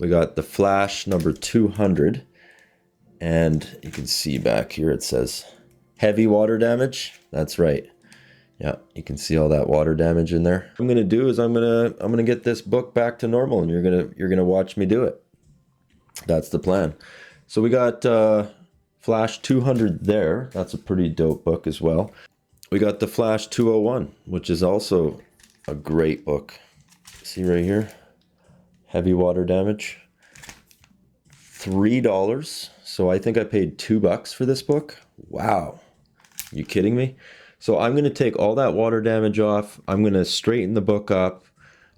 We got the Flash number 200, and you can see back here it says heavy water damage. That's right. Yeah, you can see all that water damage in there. What I'm gonna do is I'm gonna get this book back to normal, and you're gonna watch me do it. That's the plan. So we got Flash 200 there. That's a pretty dope book as well. We got the Flash 201, which is also a great book. See right here, heavy water damage. $3. So I think I paid $2 for this book. Wow. You kidding me? So I'm going to take all that water damage off. I'm going to straighten the book up.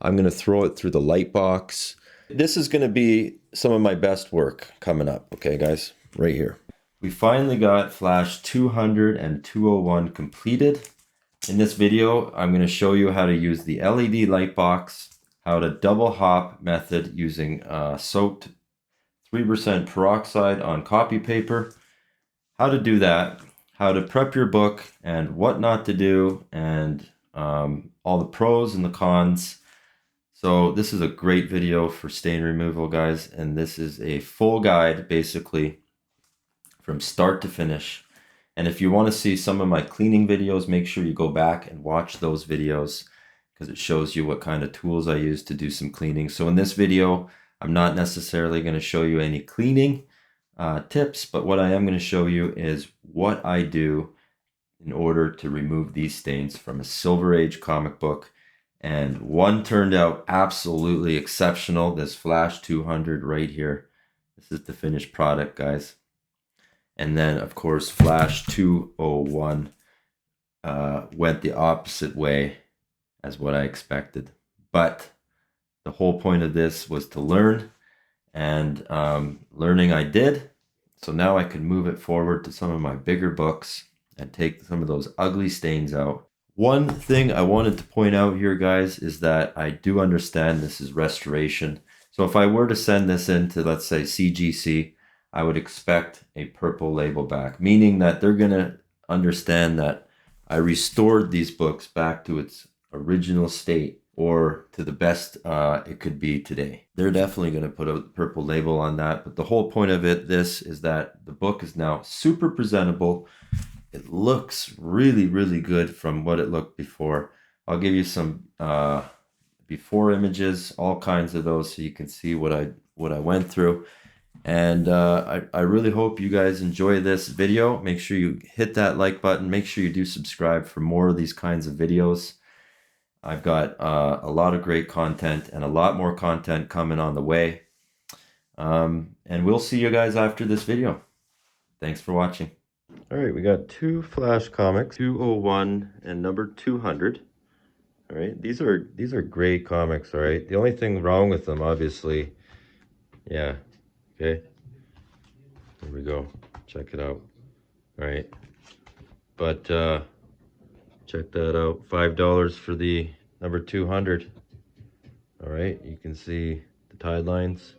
I'm going to throw it through the light box. This is going to be some of my best work coming up. Okay, guys, right here. We finally got Flash 200 and 201 completed. In this video, I'm going to show you how to use the LED light box, how to double hop method using soaked 3% peroxide on copy paper, how to do that, how to prep your book, and what not to do, and all the pros and the cons. So this is a great video for stain removal, guys, and this is a full guide basically from start to finish. And if you want to see some of my cleaning videos, make sure you go back and watch those videos because it shows you what kind of tools I use to do some cleaning. So in this video, I'm not necessarily going to show you any cleaning tips, but what I am going to show you is what I do in order to remove these stains from a Silver Age comic book. And one turned out absolutely exceptional, this Flash 200 right here. This is the finished product, guys. And then, of course, Flash 201 went the opposite way as what I expected. But the whole point of this was to learn, and learning I did. So now I can move it forward to some of my bigger books and take some of those ugly stains out. One thing I wanted to point out here, guys, is that I do understand this is restoration. So if I were to send this into, let's say, CGC, I would expect a purple label back, meaning that they're going to understand that I restored these books back to its original state, or to the best it could be today. They're definitely going to put a purple label on that, but the whole point of this is that the book is now super presentable. It looks really, really good from what it looked before. I'll give you some before images, all kinds of those, so you can see what I went through. And I really hope you guys enjoy this video. Make sure you hit that like button. Make sure you do subscribe for more of these kinds of videos. I've got a lot of great content and a lot more content coming on the way. And we'll see you guys after this video. Thanks for watching. All right, we got two Flash comics, 201 and number 200. All right, these are great comics, all right? The only thing wrong with them, obviously, yeah, okay. There we go. Check it out. All right. But check that out. $5 for the number 200. All right. You can see the tide lines.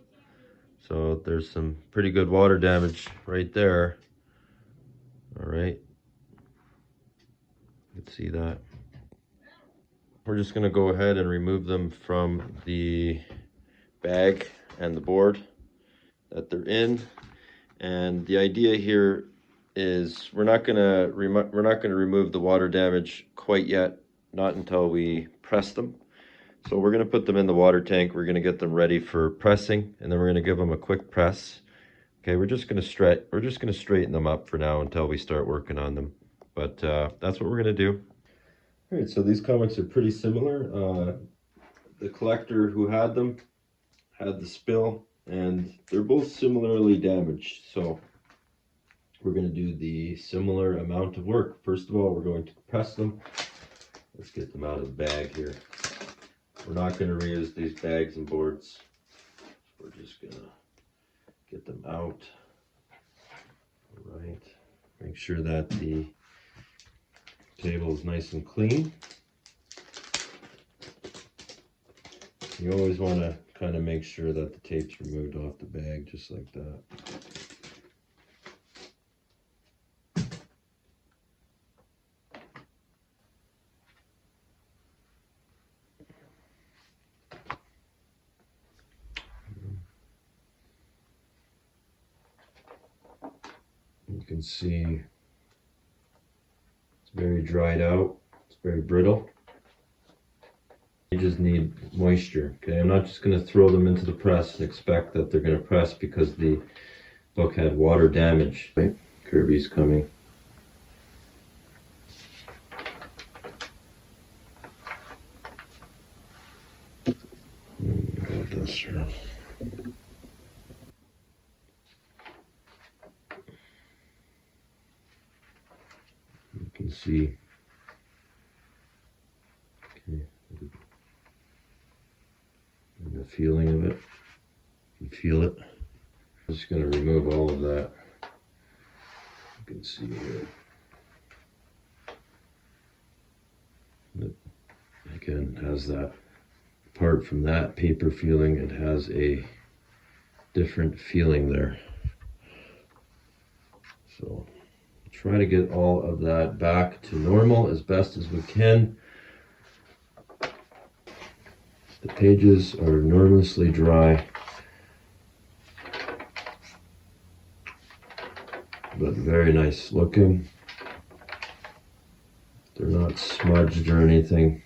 So there's some pretty good water damage right there. All right. You can see that. We're just going to go ahead and remove them from the bag and the board that they're in. And the idea here is we're not gonna remove the water damage quite yet, not until we press them. So we're gonna put them in the water tank. We're gonna get them ready for pressing, and then we're gonna give them a quick press. Okay, we're just gonna straighten them up for now until we start working on them. But that's what we're gonna do. All right, so these comics are pretty similar. The collector who had them had the spill, and they're both similarly damaged. So we're going to do the similar amount of work. First of all, we're going to press them. Let's get them out of the bag here. We're not going to reuse these bags and boards. We're just going to get them out. All right. Make sure that the table is nice and clean. You always want to kind of make sure that the tape's removed off the bag, just like that. You can see it's very dried out. It's very brittle. You just need moisture. Okay, I'm not just going to throw them into the press and expect that they're going to press because the book had water damage. Right? Kirby's coming. Got this here. You can see. Okay. And the feeling of it. You feel it. I'm just going to remove all of that. You can see here. It again has that. Apart from that paper feeling, it has a different feeling there. So try to get all of that back to normal as best as we can. The pages are enormously dry, but very nice looking. They're not smudged or anything.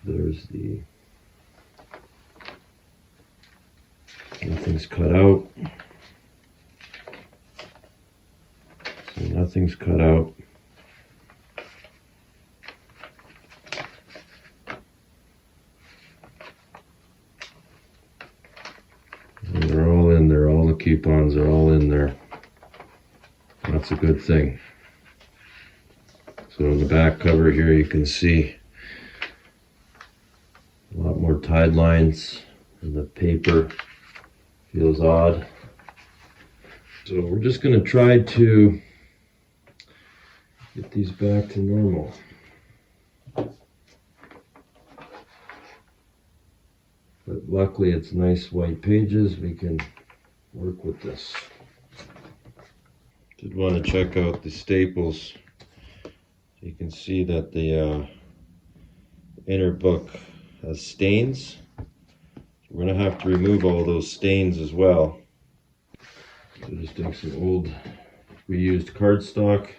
There's the, nothing's cut out. So nothing's cut out. And they're all in there, all the coupons are all in there. That's a good thing. So on the back cover here you can see a lot more tide lines, and the paper feels odd. So we're just going to try to get these back to normal. But luckily it's nice white pages, we can work with this. Did want to check out the staples. You can see that the inner book has stains. We're going to have to remove all those stains as well. So just take some old reused cardstock,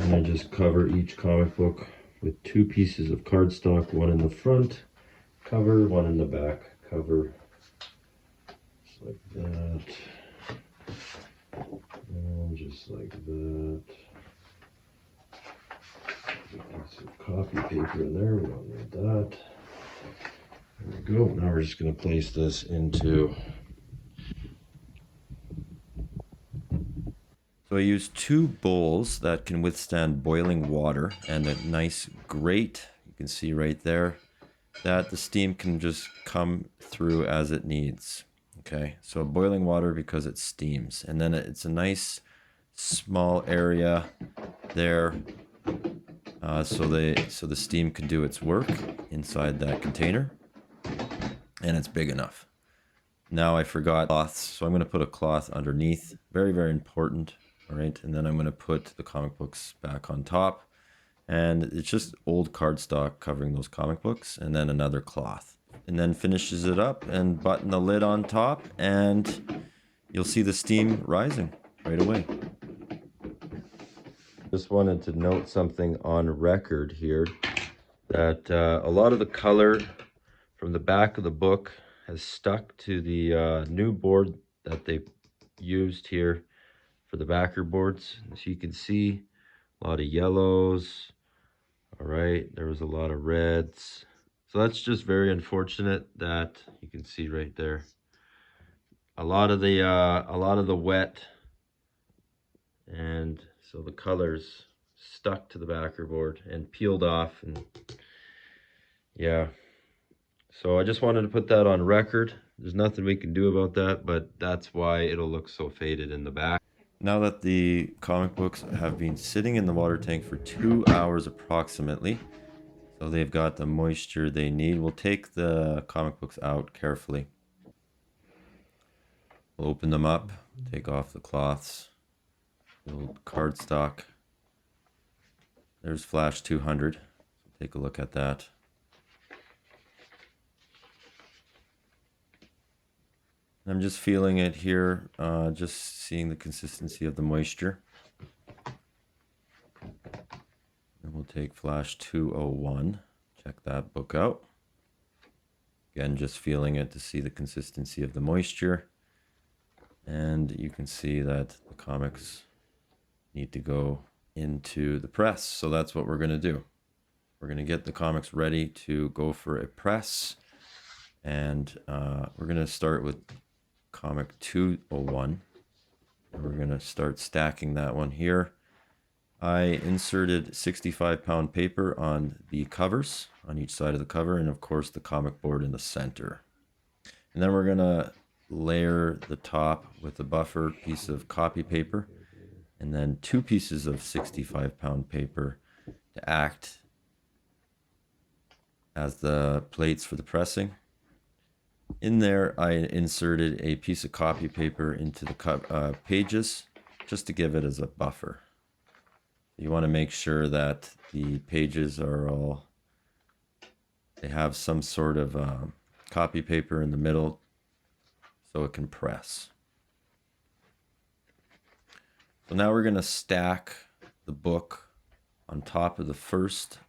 and I just cover each comic book with 2 pieces of cardstock, one in the front cover, one in the back cover. Just like that. And just like that. Some copy paper in there, we don't need that. There we go. Now we're just going to place this into. So I use 2 bowls that can withstand boiling water and a nice grate. You can see right there that the steam can just come through as it needs. Okay, so boiling water because it steams, and then it's a nice small area there. So the steam can do its work inside that container, and it's big enough. Now I forgot cloths, so I'm going to put a cloth underneath. Very, very important. All right, and then I'm going to put the comic books back on top, and it's just old cardstock covering those comic books, and then another cloth, and then finishes it up and button the lid on top, and you'll see the steam rising right away. Just wanted to note something on record here, that a lot of the color from the back of the book has stuck to the new board that they used here for the backer boards. As you can see, a lot of yellows. All right, there was a lot of reds. So that's just very unfortunate that you can see right there. A lot of the wet, and so the colors stuck to the backer board and peeled off, and yeah. So I just wanted to put that on record. There's nothing we can do about that, but that's why it'll look so faded in the back. Now that the comic books have been sitting in the water tank for 2 hours approximately, so they've got the moisture they need, we'll take the comic books out carefully. We'll open them up, take off the cloths, the old cardstock. There's Flash 200. Take a look at that. I'm just feeling it here, just seeing the consistency of the moisture. And we'll take Flash 201, check that book out. Again, just feeling it to see the consistency of the moisture. And you can see that the comics need to go into the press. So that's what we're going to do. We're going to get the comics ready to go for a press. And we're going to start with comic 201. And we're going to start stacking that one here. I inserted 65-pound paper on the covers, on each side of the cover, and of course the comic board in the center. And then we're going to layer the top with a buffer piece of copy paper, and then 2 pieces of 65-pound paper to act as the plates for the pressing. In there, I inserted a piece of copy paper into the pages, just to give it as a buffer. You want to make sure that the pages are all, they have some sort of copy paper in the middle so it can press. So now we're going to stack the book on top of the first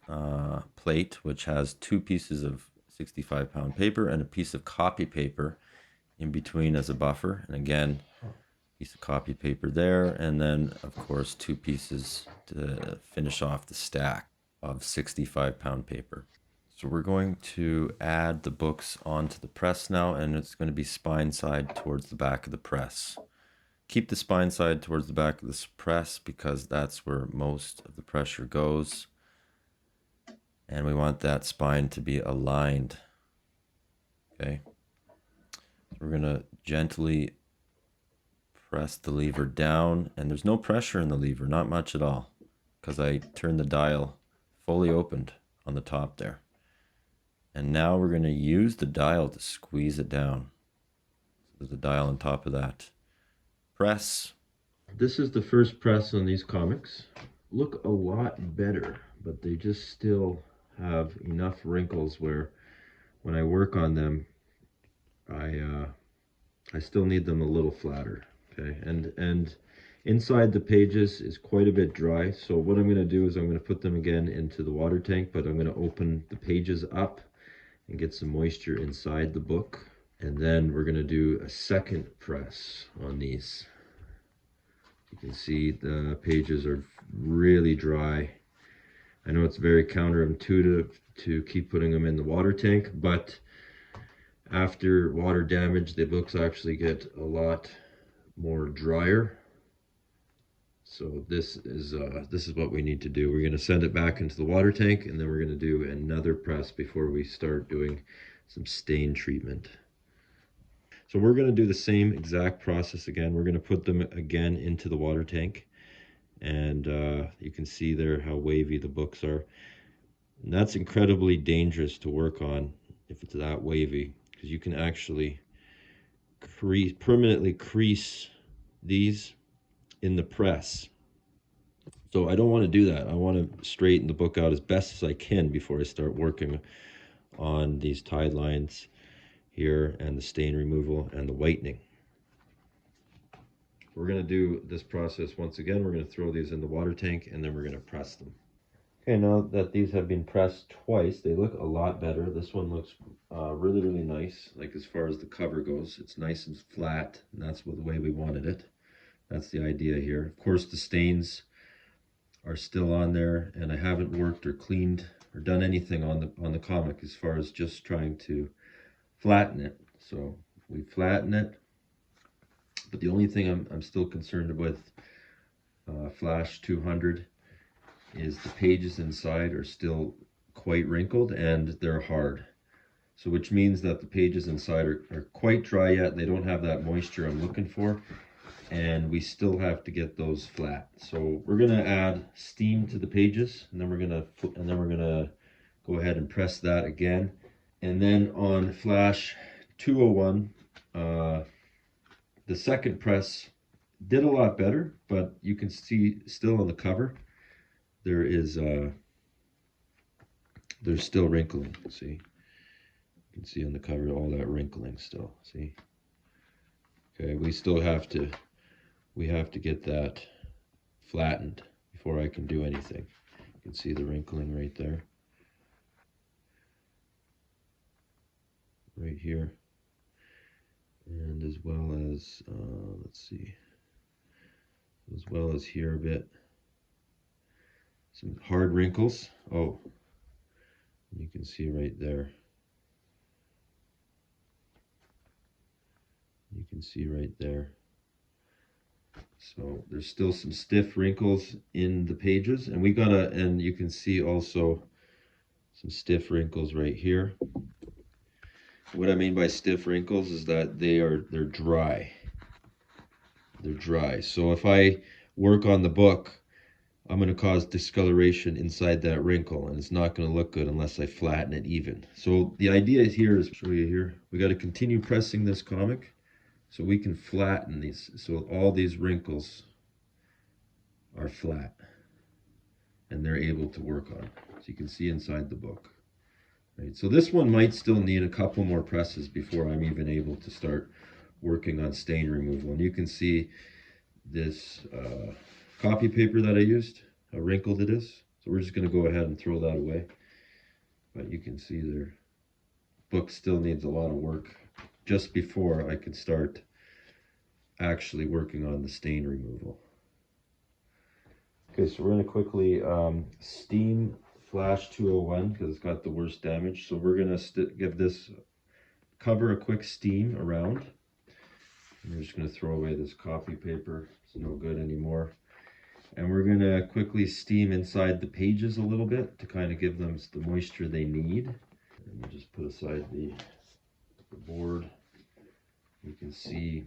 plate, which has 2 pieces of 65-pound paper and a piece of copy paper in between as a buffer. And again, piece of copy paper there, and then of course 2 pieces to finish off the stack of 65-pound paper. So we're going to add the books onto the press now, and it's going to be spine side towards the back of the press. Keep the spine side towards the back of the press because that's where most of the pressure goes, and we want that spine to be aligned. Okay, so we're going to gently press the lever down, and there's no pressure in the lever, not much at all, because I turned the dial fully opened on the top there. And now we're going to use the dial to squeeze it down. So there's a dial on top of that. Press. This is the first press on these comics. Look a lot better, but they just still have enough wrinkles where when I work on them, I still need them a little flatter. Okay, and inside the pages is quite a bit dry. So what I'm going to do is I'm going to put them again into the water tank, but I'm going to open the pages up and get some moisture inside the book. And then we're going to do a second press on these. You can see the pages are really dry. I know it's very counterintuitive to keep putting them in the water tank, but after water damage, the books actually get a lot more drier. So this is what we need to do. We're going to send it back into the water tank, and then we're going to do another press before we start doing some stain treatment. So we're going to do the same exact process again. We're going to put them again into the water tank, and you can see there how wavy the books are. And that's incredibly dangerous to work on if it's that wavy, because you can actually permanently crease these in the press. So I don't want to do that. I want to straighten the book out as best as I can before I start working on these tide lines here and the stain removal and the whitening. We're going to do this process once again. We're going to throw these in the water tank, and then we're going to press them. Okay, now that these have been pressed twice, they look a lot better. This one looks really, really nice. Like as far as the cover goes, it's nice and flat, and that's the way we wanted it. That's the idea here. Of course, the stains are still on there, and I haven't worked or cleaned or done anything on the comic as far as just trying to flatten it. So we flatten it, but the only thing I'm still concerned with Flash 200 is the pages inside are still quite wrinkled and they're hard. So which means that the pages inside are quite dry yet. They don't have that moisture I'm looking for, and we still have to get those flat. So we're gonna add steam to the pages, and then we're gonna go ahead and press that again. And then on Flash 201, the second press did a lot better, but you can see still on the cover there's still wrinkling. See, you can see on the cover all that wrinkling still. See, Okay, we have to get that flattened before I can do anything. You can see the wrinkling right there. Right here. And as well as, let's see, as well as here a bit. Some hard wrinkles. Oh, you can see right there. You can see right there. So there's still some stiff wrinkles in the pages, and and you can see also some stiff wrinkles right here. What I mean by stiff wrinkles is that they're dry. They're dry. So if I work on the book, I'm going to cause discoloration inside that wrinkle, and it's not going to look good unless I flatten it even. So the idea here is, show you here, we got to continue pressing this comic so we can flatten these, so all these wrinkles are flat and they're able to work on. So you can see inside the book. Right, so this one might still need a couple more presses before I'm even able to start working on stain removal. And you can see this copy paper that I used, how wrinkled it is. So we're just going to go ahead and throw that away. But you can see their book still needs a lot of work just before I can start actually working on the stain removal. Okay, so we're going to quickly steam Flash 201 because it's got the worst damage. So we're going to give this cover a quick steam around. And we're just going to throw away this copy paper. It's no good anymore. And we're going to quickly steam inside the pages a little bit to kind of give them the moisture they need. And we just put aside the board. You can see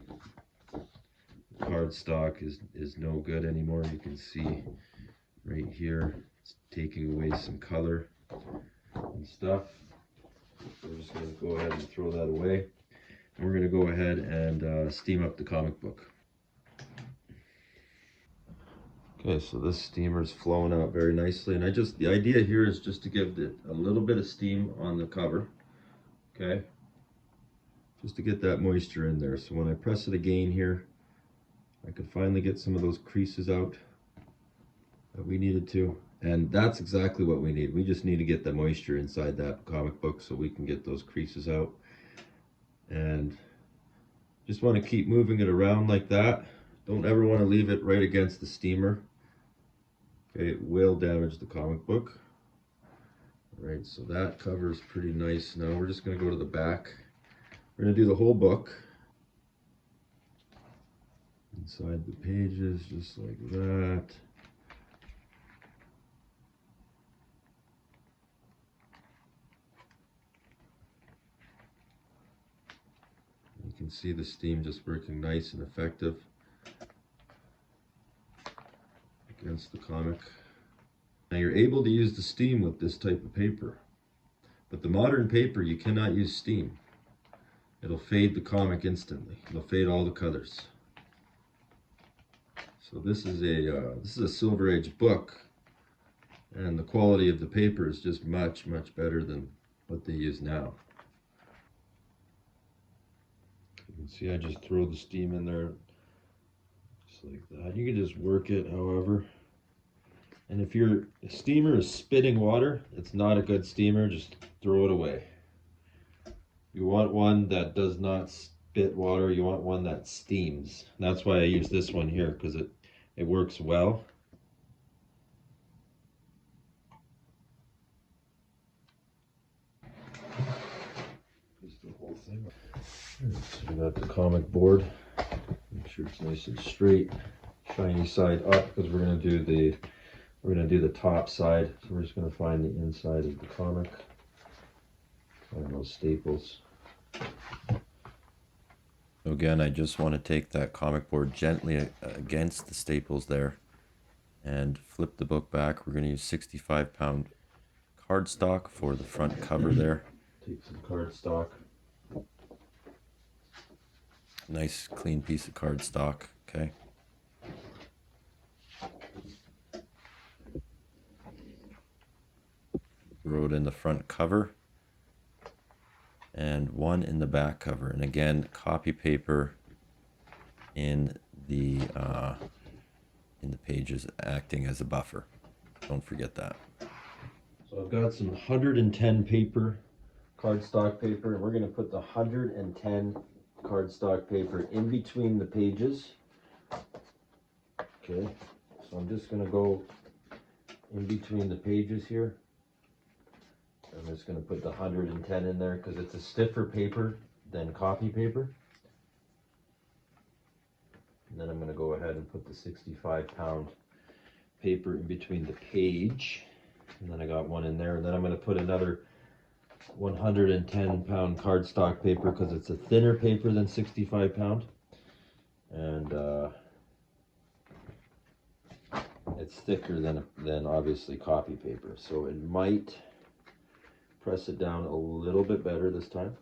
the cardstock is no good anymore. You can see right here it's taking away some color and stuff. So we're just going to go ahead and throw that away. And we're going to go ahead and steam up the comic book. Okay, so this steamer is flowing out very nicely, and the idea here is just to give it a little bit of steam on the cover, okay? Just to get that moisture in there. So when I press it again here, I could finally get some of those creases out that we needed to. And that's exactly what we need. We just need to get the moisture inside that comic book so we can get those creases out. And just want to keep moving it around like that. Don't ever want to leave it right against the steamer. Okay, it will damage the comic book. All right, so that cover is pretty nice. Now we're just going to go to the back. We're going to do the whole book. Inside the pages, just like that. You can see the steam just working nice and effective against the comic. Now you're able to use the steam with this type of paper, but the modern paper you cannot use steam. It'll fade the comic instantly. It'll fade all the colors. So this is a Silver Age book, and the quality of the paper is just much better than what they use now. You can see I just throw the steam in there just like that. You can just work it however. And if your steamer is spitting water, it's not a good steamer, just throw it away. You want one that does not spit water, you want one that steams. That's why I use this one here, because it works well. Just the whole thing. So we got the comic board. Make sure it's nice and straight, shiny side up, because we're going to do the top side. So we're just going to find the inside of the comic. Find those staples. So again, I just want to take that comic board gently against the staples there and flip the book back. We're going to use 65-pound cardstock for the front cover there. Take some cardstock. Nice clean piece of cardstock, okay? Throw it in the front cover and one in the back cover. And again, copy paper in the pages, acting as a buffer. Don't forget that. So I've got some 110 paper, cardstock paper, and we're going to put the 110 cardstock paper in between the pages. Okay, so I'm just going to go in between the pages here. I'm just going to put the 110 in there because it's a stiffer paper than copy paper. And then I'm going to go ahead and put the 65-pound paper in between the page. And then I got one in there. And then I'm going to put another 110-pound cardstock paper because it's a thinner paper than 65-pound. And it's thicker than obviously copy paper. So it might press it down a little bit better this time.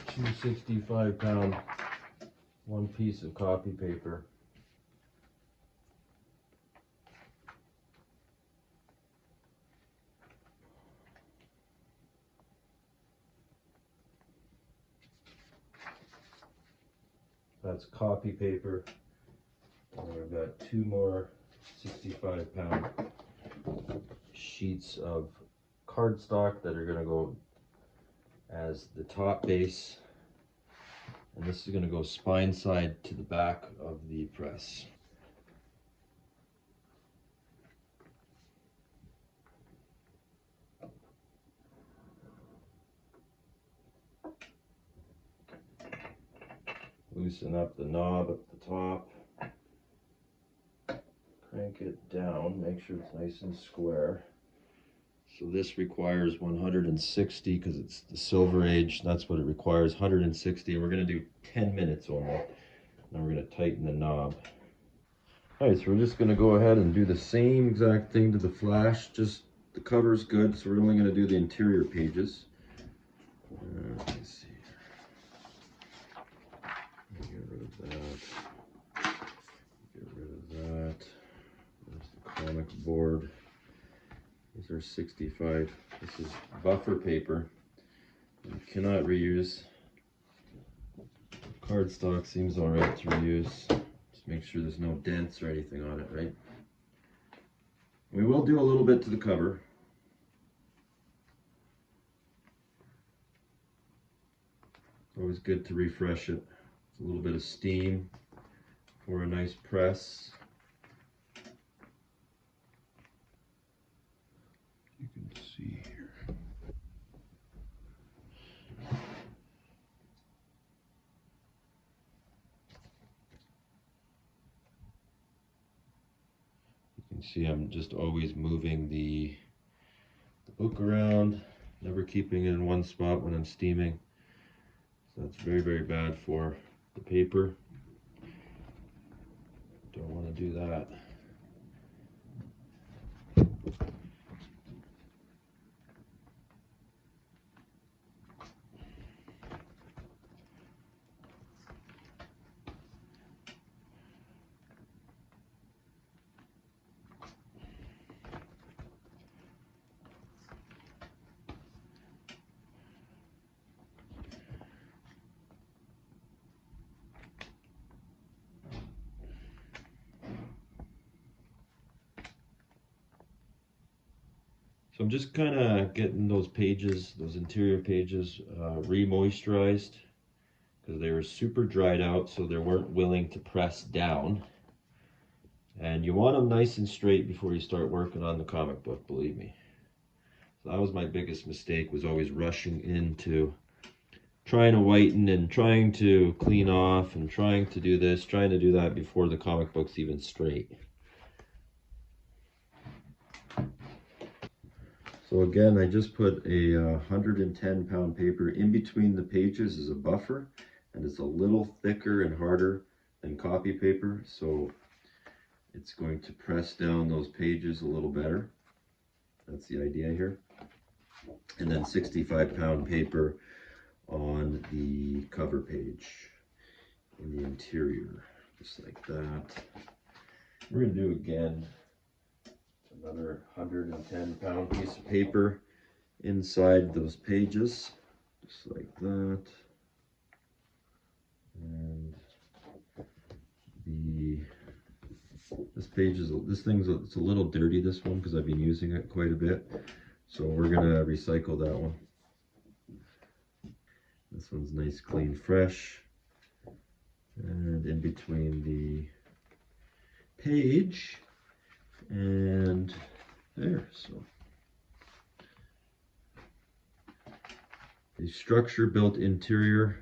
Two 65-pound, one piece of copy paper. That's copy paper. And we've got two more 65-pound sheets of cardstock that are going to go as the top base. And this is going to go spine side to the back of the press. Loosen up the knob at the top. Crank it down, make sure it's nice and square. So this requires 160 because it's the Silver Age. That's what it requires, 160. And we're going to do 10 minutes only. Then we're going to tighten the knob. All right, so we're just going to go ahead and do the same exact thing to the flash. Just the cover's good, so we're only going to do the interior pages. Let's see. Get rid of that. Get rid of that. There's the comic board. These are 65. This is buffer paper. You cannot reuse. Cardstock seems alright to reuse. Just make sure there's no dents or anything on it, right? We will do a little bit to the cover. Always good to refresh it. A little bit of steam for a nice press. You can see here. You can see I'm just always moving the book around, never keeping it in one spot when I'm steaming. So that's very, very bad for the paper. Don't want to do that. So I'm just kind of getting those pages, those interior pages, re-moisturized because they were super dried out, so they weren't willing to press down. And you want them nice and straight before you start working on the comic book, believe me. So that was my biggest mistake, was always rushing into trying to whiten and trying to clean off and trying to do this, trying to do that before the comic book's even straight. So again, I just put a 110-pound paper in between the pages as a buffer, and it's a little thicker and harder than copy paper, so it's going to press down those pages a little better. That's the idea here. And then 65-pound paper on the cover page in the interior, just like that. We're going to do again another 110-pound piece of paper inside those pages, just like that. And it's a little dirty, this one, because I've been using it quite a bit. So we're gonna recycle that one. This one's nice, clean, fresh. And in between the page and there, so. The structure built interior,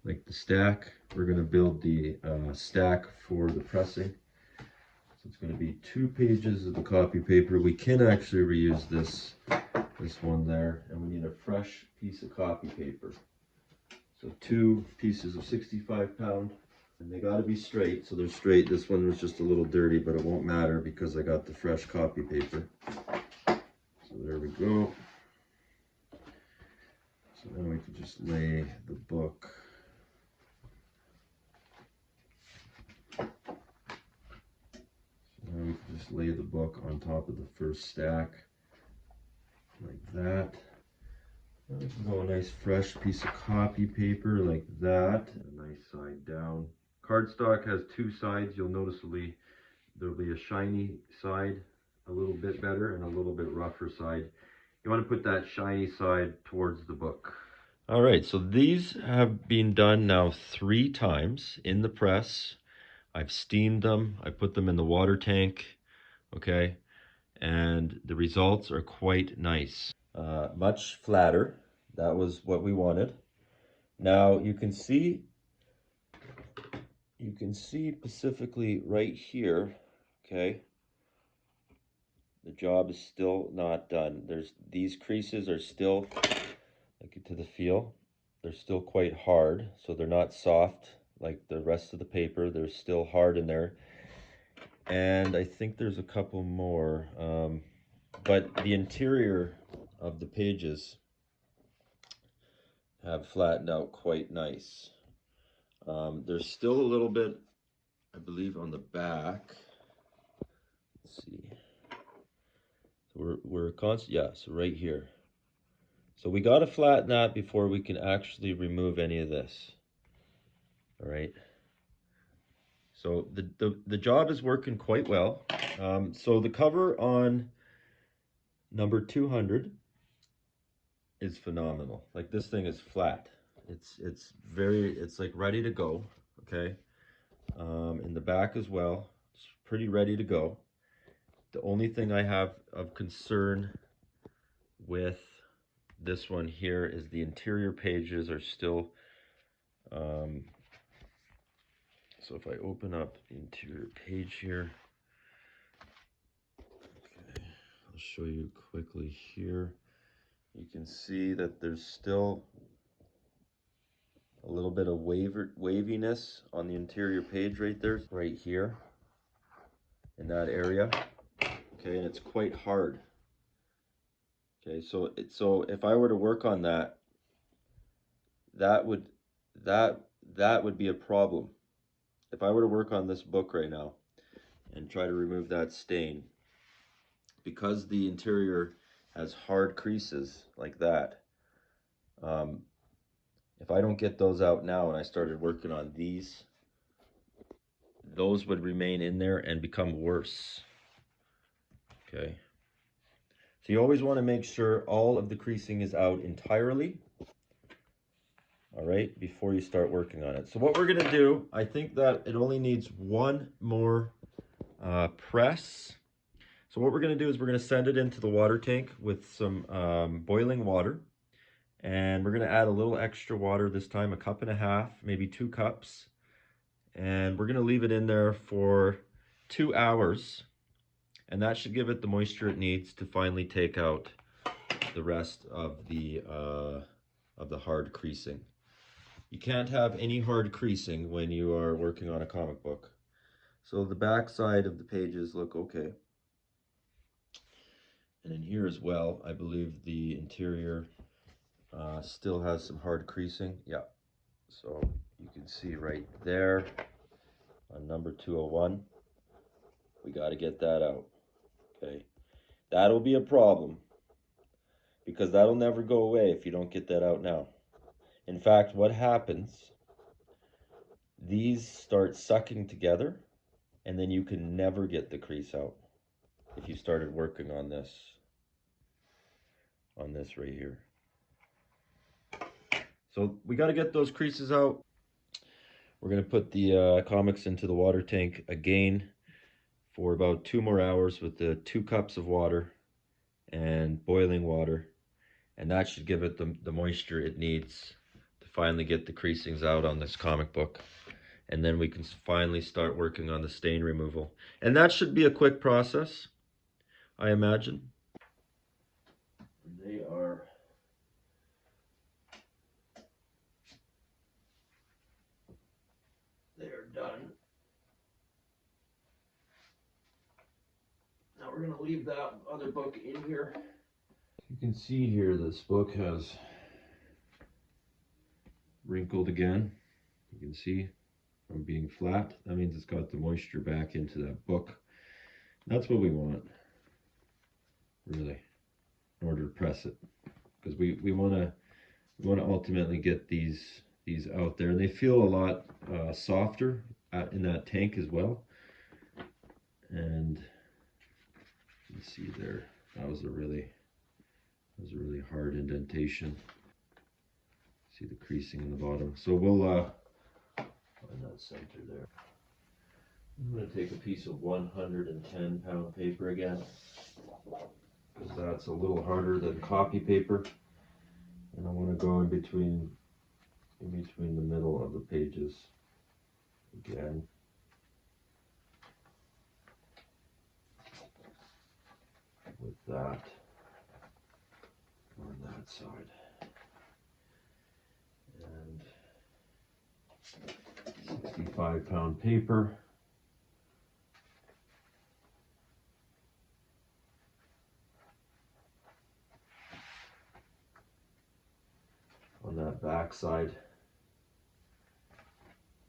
like the stack. We're gonna build the stack for the pressing. So it's gonna be 2 pages of the copy paper. We can actually reuse this one there, and we need a fresh piece of copy paper. So 2 pieces of 65-pound, and they gotta be straight, so they're straight. This one was just a little dirty, but it won't matter because I got the fresh copy paper. So there we go. So now we can just lay the book. So now we can just lay the book on top of the first stack, like that. Now we can go a nice fresh piece of copy paper like that. A nice side down. Cardstock has 2 sides. You'll notice there'll be a shiny side, a little bit better, and a little bit rougher side. You want to put that shiny side towards the book. All right, so these have been done now 3 times in the press. I've steamed them. I put them in the water tank, okay? And the results are quite nice. Much flatter. That was what we wanted. Now you can see specifically right here, okay? The job is still not done. These creases are still, like to the feel, they're still quite hard, so they're not soft like the rest of the paper. They're still hard in there. And I think there's a couple more, but the interior of the pages have flattened out quite nice. There's still a little bit, I believe, on the back. Let's see. So we're constant, yeah, so right here. So we got to flatten that before we can actually remove any of this. All right. So the job is working quite well. So the cover on number 200 is phenomenal. Like, this thing is flat. It's like ready to go. Okay. In the back as well, it's pretty ready to go. The only thing I have of concern with this one here is the interior pages are still, so if I open up the interior page here, okay, I'll show you quickly here. You can see that there's still a little bit of waviness on the interior page right there, right here in that area. Okay, and it's quite hard. Okay, so if I were to work on that, that would be a problem. If I were to work on this book right now and try to remove that stain, because the interior has hard creases like that, if I don't get those out now and I started working on these, those would remain in there and become worse. Okay. So you always want to make sure all of the creasing is out entirely, all right, before you start working on it. So what we're going to do, I think that it only needs 1 more press. So what we're going to do is we're going to send it into the water tank with some boiling water. And we're going to add a little extra water this time, 1.5 cups, maybe 2 cups. And we're going to leave it in there for 2 hours. And that should give it the moisture it needs to finally take out the rest of the hard creasing. You can't have any hard creasing when you are working on a comic book. So the back side of the pages look okay. And in here as well, I believe the interior still has some hard creasing. Yeah. So you can see right there on number 201, we got to get that out. Okay. That'll be a problem because that'll never go away if you don't get that out now. In fact, what happens, these start sucking together, and then you can never get the crease out if you started working on this right here. So we got to get those creases out. We're going to put the comics into the water tank again for about 2 more hours with the 2 cups of water and boiling water, and that should give it the moisture it needs to finally get the creasings out on this comic book. And then we can finally start working on the stain removal, and that should be a quick process, I imagine. They are done. Now we're going to leave that other book in here. You can see here this book has wrinkled again. You can see from being flat. That means it's got the moisture back into that book. That's what we want, really, in order to press it, because we want to ultimately get these out there, and they feel a lot softer in that tank as well. And you see there, that was a really hard indentation. See the creasing in the bottom. So we'll find that center there. I'm going to take a piece of 110-pound paper again, because that's a little harder than copy paper, and I want to go in between the middle of the pages again. With that on that side, and 65-pound paper. On that back side,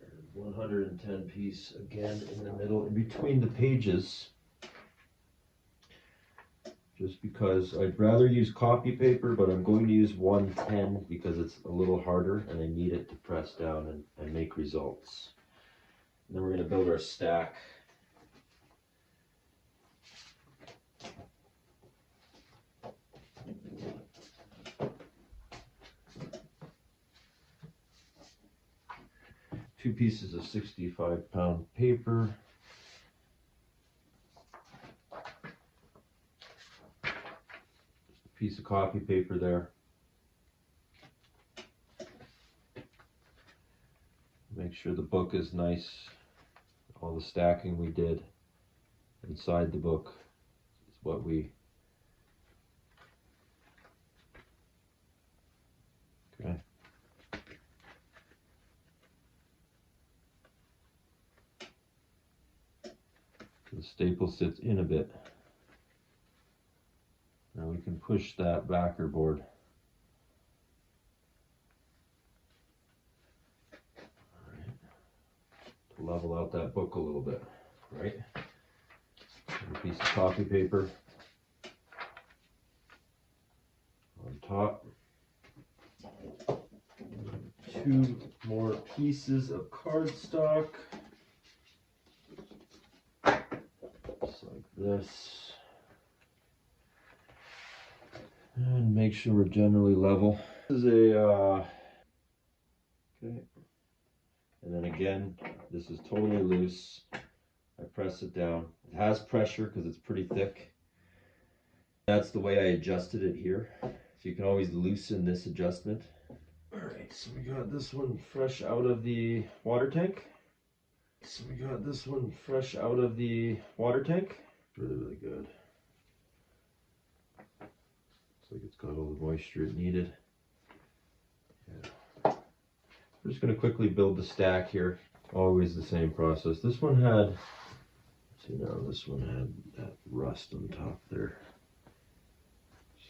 and 110 piece again in the middle, in between the pages, just because I'd rather use copy paper, but I'm going to use 110 because it's a little harder and I need it to press down and make results. And then we're going to build our stack. Two pieces of 65-pound paper. Just a piece of copy paper there. Make sure the book is nice. All the stacking we did inside the book is what we... Okay. The staple sits in a bit. Now we can push that backer board. All right. To level out that book a little bit, right? And a piece of copy paper on top. 2 more pieces of cardstock. Just like this. And make sure we're generally level. This is a, okay. And then again, this is totally loose. I press it down. It has pressure because it's pretty thick. That's the way I adjusted it here. So you can always loosen this adjustment. All right, so we got this one fresh out of the water tank. Really, really good. Looks like it's got all the moisture it needed. Yeah. We're just going to quickly build the stack here. Always the same process. This one had, see now, this one had that rust on top there.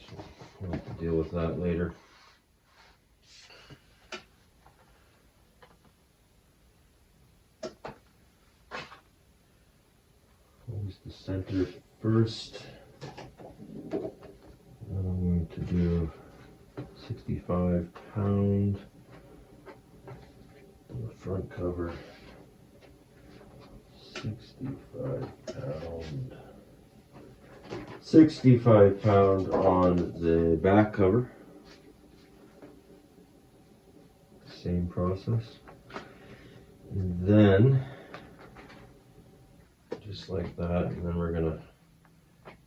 So we'll have to deal with that later. Always the center first. And I'm going to do 65-pound front cover, 65 pound. 65 pound on the back cover. Same process. And then, just like that, and then we're gonna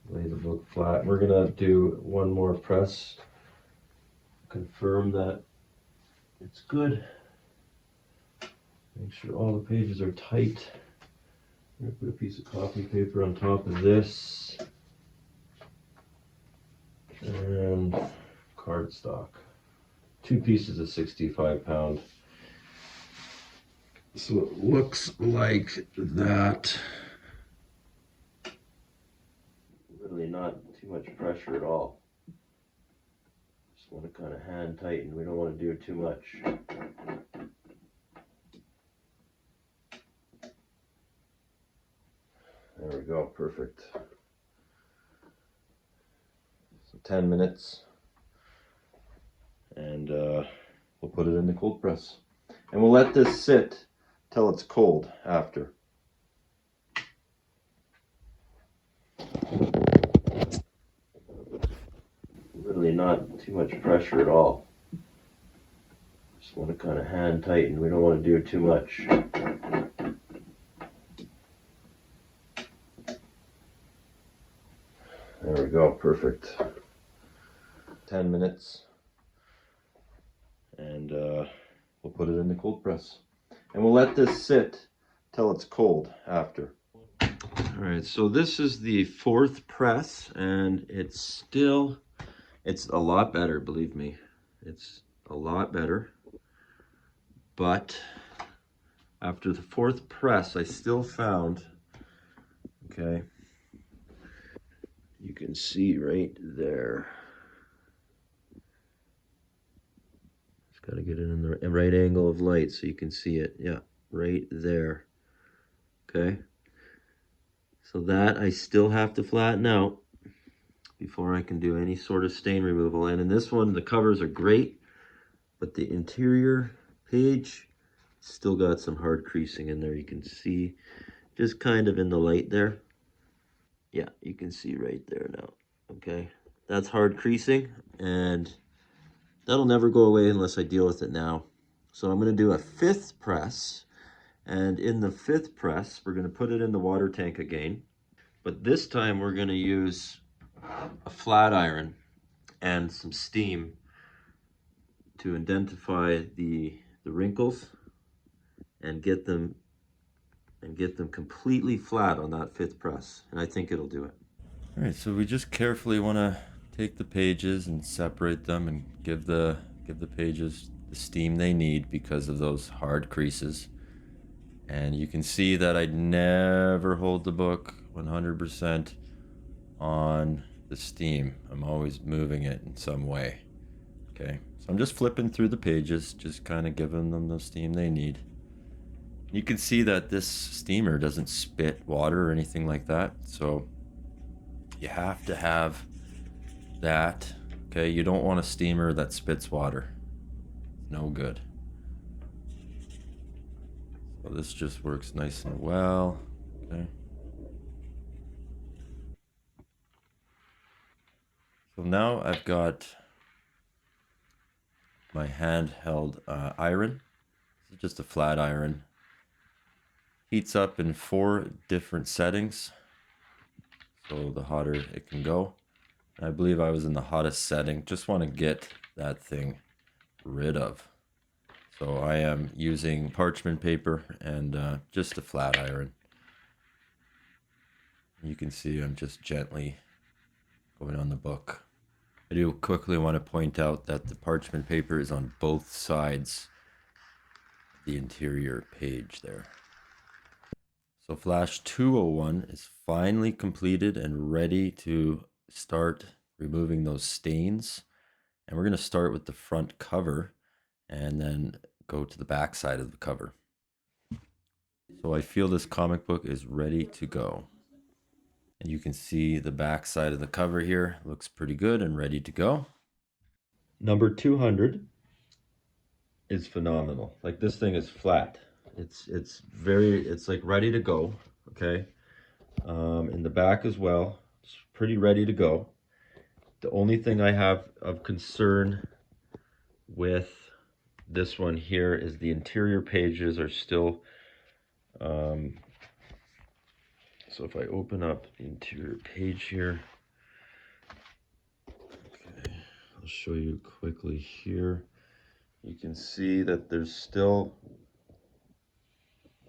lay the book flat. We're gonna do one more press, confirm that it's good. Make sure all the pages are tight. I'm gonna put a piece of copy paper on top of this. And cardstock. 2 pieces of 65 pound. So it looks like that. Really not too much pressure at all. Just want to kind of hand tighten. We don't want to do too much. There we go, perfect. So 10 minutes. And we'll put it in the cold press. And we'll let this sit till it's cold after. Really not too much pressure at all. Just want to kind of hand tighten. We don't want to do too much. There we go, perfect. 10 minutes. And we'll put it in the cold press. And we'll let this sit till it's cold after. All right, so this is the 4th press, and it's a lot better, believe me. It's a lot better. But after the 4th press, I still found, okay, you can see right there. Just got to get it in the right angle of light so you can see it. Yeah, right there. Okay. So that I still have to flatten out before I can do any sort of stain removal. And in this one, the covers are great, but the interior page still got some hard creasing in there. You can see just kind of in the light there. Yeah, you can see right there now. Okay, that's hard creasing, and that'll never go away unless I deal with it now. So I'm going to do a 5th press, and in the 5th press, we're going to put it in the water tank again. But this time we're going to use a flat iron and some steam to identify the wrinkles and get them completely flat on that 5th press, and I think it'll do it. All right, so we just carefully want to take the pages and separate them and give the pages the steam they need because of those hard creases. And you can see that I never hold the book 100% on the steam. I'm always moving it in some way. Okay, so I'm just flipping through the pages, just kind of giving them the steam they need. You can see that this steamer doesn't spit water or anything like that, so you have to have that. Okay, you don't want a steamer that spits water. No good. So this just works nice and well. Okay. So now I've got my handheld iron. This is just a flat iron. Heats up in 4 different settings, so the hotter it can go. And I believe I was in the hottest setting. Just want to get that thing rid of. So I am using parchment paper and just a flat iron. You can see I'm just gently going on the book. I do quickly want to point out that the parchment paper is on both sides of the interior page there. So Flash 201 is finally completed and ready to start removing those stains. And we're going to start with the front cover and then go to the back side of the cover. So I feel this comic book is ready to go. And you can see the back side of the cover here looks pretty good and ready to go. Number 200 is phenomenal. Like this thing is flat. It's like ready to go. Okay. In the back as well, it's pretty ready to go. The only thing I have of concern with this one here is the interior pages are still, so if I open up the interior page here, okay, I'll show you quickly here. You can see that there's still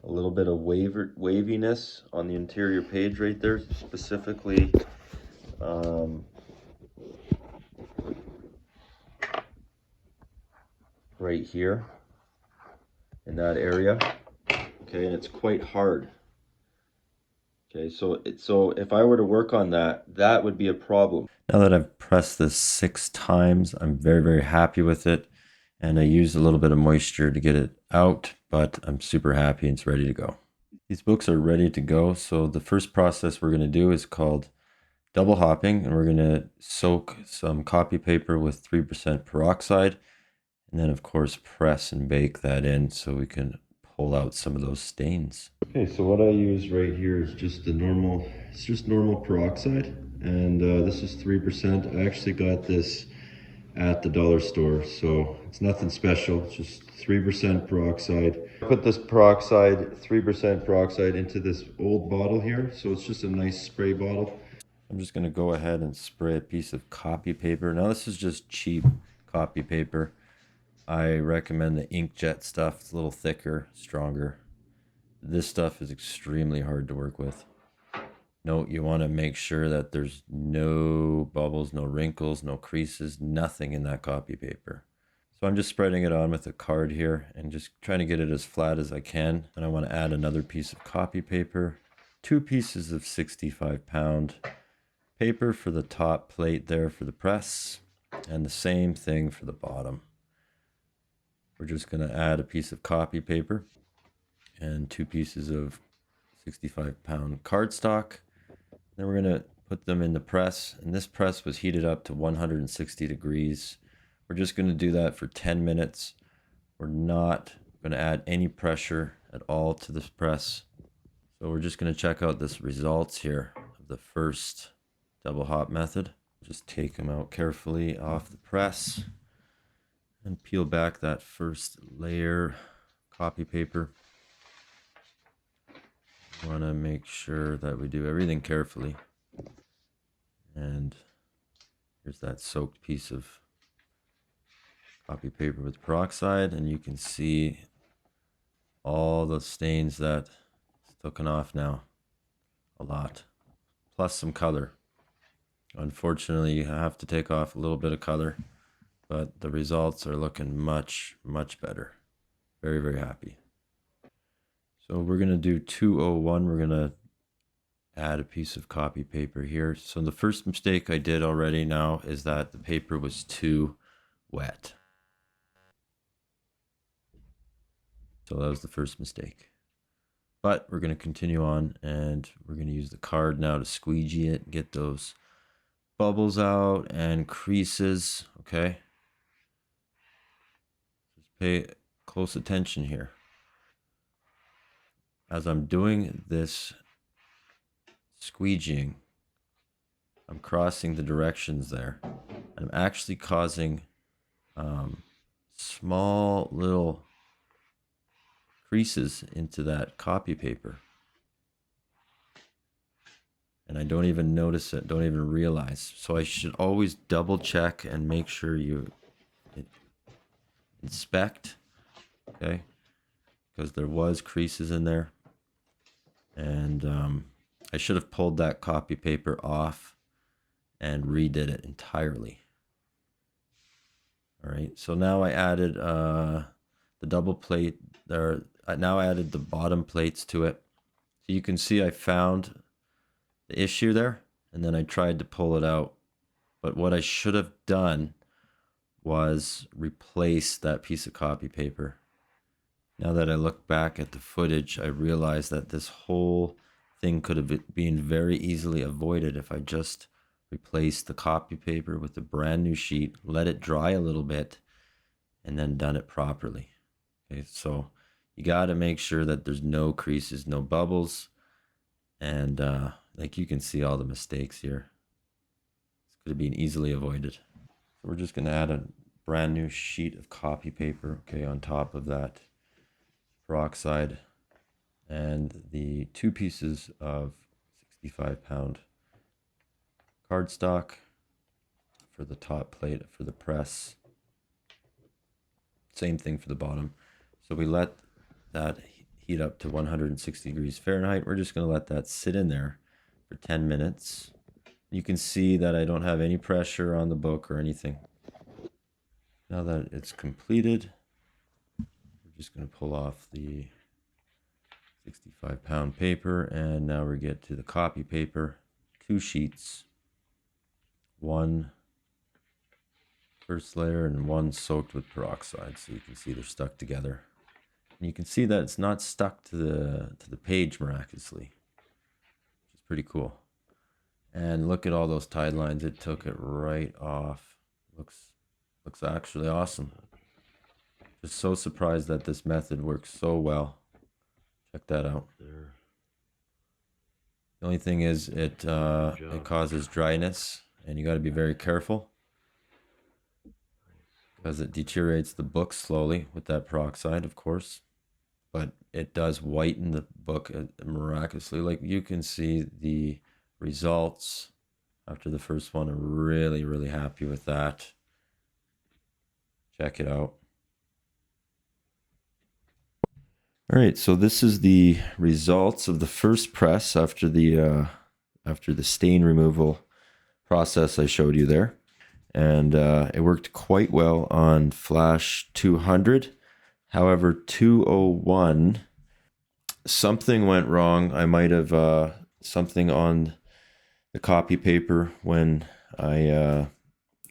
a little bit of waviness on the interior page right there, specifically right here in that area. Okay, and it's quite hard. Okay, so if I were to work on that, that would be a problem. Now that I've pressed this 6 times, I'm very, very happy with it. And I used a little bit of moisture to get it out, but I'm super happy and it's ready to go. These books are ready to go. So the first process we're going to do is called double hopping, and we're going to soak some copy paper with 3% peroxide, and then of course press and bake that in so we can pull out some of those stains. Okay, so what I use right here is just the normal, it's just normal peroxide, and this is 3%. I actually got this at the dollar store, so it's nothing special, it's just 3% peroxide. I put this peroxide, 3% peroxide, into this old bottle here, so it's just a nice spray bottle. I'm just going to go ahead and spray a piece of copy paper. Now this is just cheap copy paper. I recommend the inkjet stuff. It's a little thicker, stronger. This stuff is extremely hard to work with. Note, you want to make sure that there's no bubbles, no wrinkles, no creases, nothing in that copy paper. So I'm just spreading it on with a card here and just trying to get it as flat as I can. And I want to add another piece of copy paper, 2 pieces of 65-pound paper for the top plate there for the press, and the same thing for the bottom. We're just going to add a piece of copy paper and 2 pieces of 65-pound cardstock. Then we're going to put them in the press, and this press was heated up to 160 degrees. We're just going to do that for 10 minutes. We're not going to add any pressure at all to this press. So we're just going to check out this results here of the first double hop method. Just take them out carefully off the press and peel back that first layer copy paper. We want to make sure that we do everything carefully. And here's that soaked piece of copy paper with peroxide, and you can see all the stains that it's taken off now. A lot. Plus some color. Unfortunately, you have to take off a little bit of color, but the results are looking much, much better. Very, very happy. So we're going to do 201. We're going to add a piece of copy paper here. So the first mistake I did already now is that the paper was too wet. So that was the first mistake. But we're going to continue on, and we're going to use the card now to squeegee it, get those bubbles out and creases. Okay. Just pay close attention here. As I'm doing this squeegeeing, I'm crossing the directions there. I'm actually causing small little creases into that copy paper. And I don't even notice it, don't even realize. So I should always double check and make sure you inspect, okay? Because there was creases in there. And I should have pulled that copy paper off and redid it entirely. All right, so now I added the double plate there. I now added the bottom plates to it. So you can see I found the issue there, and then I tried to pull it out. But what I should have done was replace that piece of copy paper. Now that I look back at the footage, I realize that this whole thing could have been very easily avoided if I just replaced the copy paper with a brand new sheet, let it dry a little bit, and then done it properly. Okay, so you got to make sure that there's no creases, no bubbles, and like you can see all the mistakes here. This could have been easily avoided. So we're just going to add a brand new sheet of copy paper, okay, on top of that peroxide and the 2 pieces of 65-pound cardstock for the top plate for the press. Same thing for the bottom. So we let that heat up to 160 degrees Fahrenheit. We're just going to let that sit in there for 10 minutes. You can see that I don't have any pressure on the book or anything. Now that it's completed, we're just going to pull off the 65-pound paper, and now we get to the copy paper. 2 sheets, 1 first layer and 1 soaked with peroxide, so you can see they're stuck together. And you can see that it's not stuck to the page miraculously, which is pretty cool. And look at all those tide lines. It took it right off. Looks actually awesome. Just so surprised that this method works so well. Check that out. The only thing is it causes dryness, and you got to be very careful because it deteriorates the book slowly with that peroxide, of course. But it does whiten the book miraculously. Like you can see the results after the first one. I'm really, really happy with that. Check it out. All right, so this is the results of the first press after the stain removal process I showed you there. And it worked quite well on Flash 200. However, 201, something went wrong. I might have something on the copy paper when the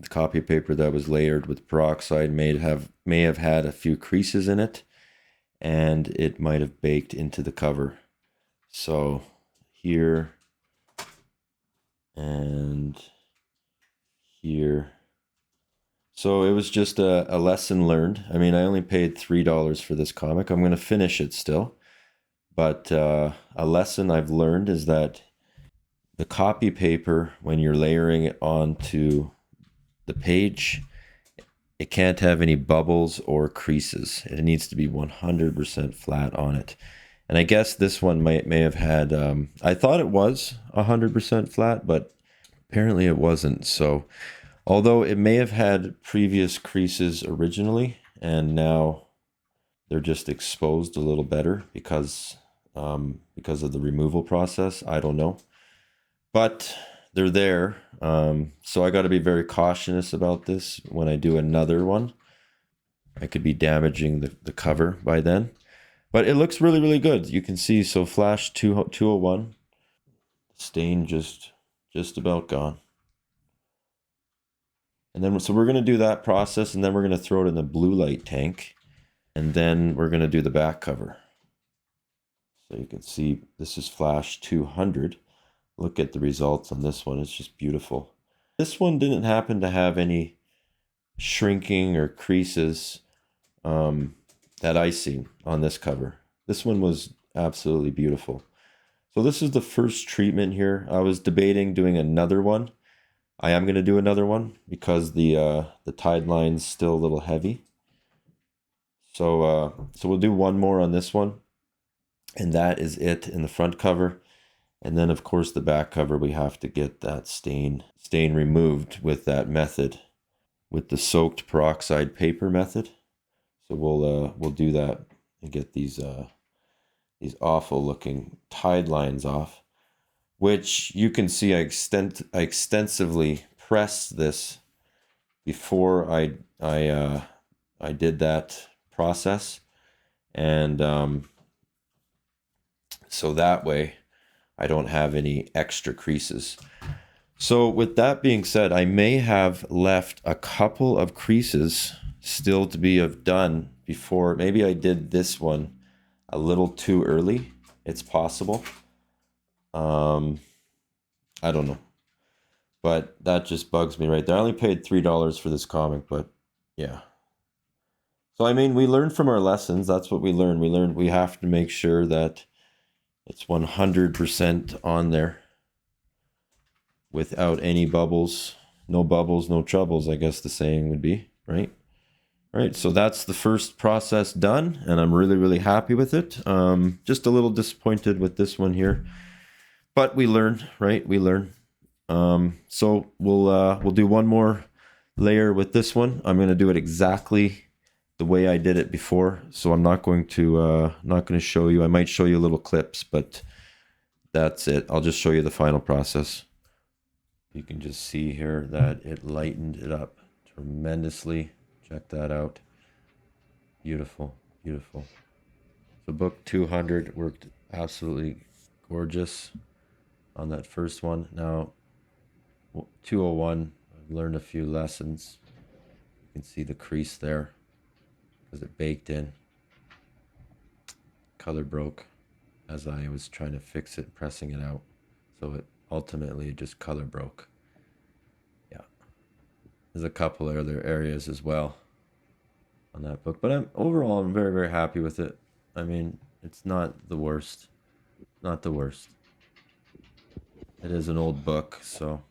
copy paper that was layered with peroxide may have had a few creases in it, and it might have baked into the cover. So here and here. So it was just a lesson learned. I mean, I only paid $3 for this comic. I'm going to finish it still. But a lesson I've learned is that the copy paper, when you're layering it onto the page, it can't have any bubbles or creases. It needs to be 100% flat on it. And I guess this one may have had, I thought it was 100% flat, but apparently it wasn't. So although it may have had previous creases originally, and now they're just exposed a little better because of the removal process, I don't know. But they're there. So I got to be very cautious about this when I do another one. I could be damaging the cover by then. But it looks really, really good. You can see, so Flash 201, stain just about gone. And then, so we're going to do that process, and then we're going to throw it in the blue light tank. And then we're going to do the back cover. So you can see this is Flash 200. Look at the results on this one. It's just beautiful. This one didn't happen to have any shrinking or creases that I seen on this cover. This one was absolutely beautiful. So this is the first treatment here. I was debating doing another one. I am going to do another one because the tide line's still a little heavy. So we'll do one more on this one, and that is it in the front cover. And then, of course, the back cover, we have to get that stain removed with that method, with the soaked peroxide paper method. So we'll do that and get these awful looking tide lines off, which you can see I extensively pressed this before I did that process, and so that way I don't have any extra creases. So with that being said, I may have left a couple of creases still to be done before. Maybe I did this one a little too early. It's possible. I don't know. But that just bugs me right there. I only paid $3 for this comic, but yeah. So, I mean, we learned from our lessons. That's what we learned. We learned we have to make sure that it's 100% on there without any bubbles. No bubbles, no troubles, I guess the saying would be, right? All right, so that's the first process done, and I'm really, really happy with it. Just a little disappointed with this one here, but we learn, right? We learn. So we'll do one more layer with this one. I'm going to do it exactly the way I did it before, so I'm not going to show you. I might show you little clips, but that's it. I'll just show you the final process. You can just see here that it lightened it up tremendously. Check that out. Beautiful, beautiful. So book 200 worked absolutely gorgeous on that first one. Now 201, I've learned a few lessons. You can see the crease there because it baked in. Color broke as I was trying to fix it, pressing it out. So it ultimately just color broke. Yeah. There's a couple other areas as well on that book, but overall I'm very, very happy with it. I mean, it's not the worst. Not the worst. It is an old book, so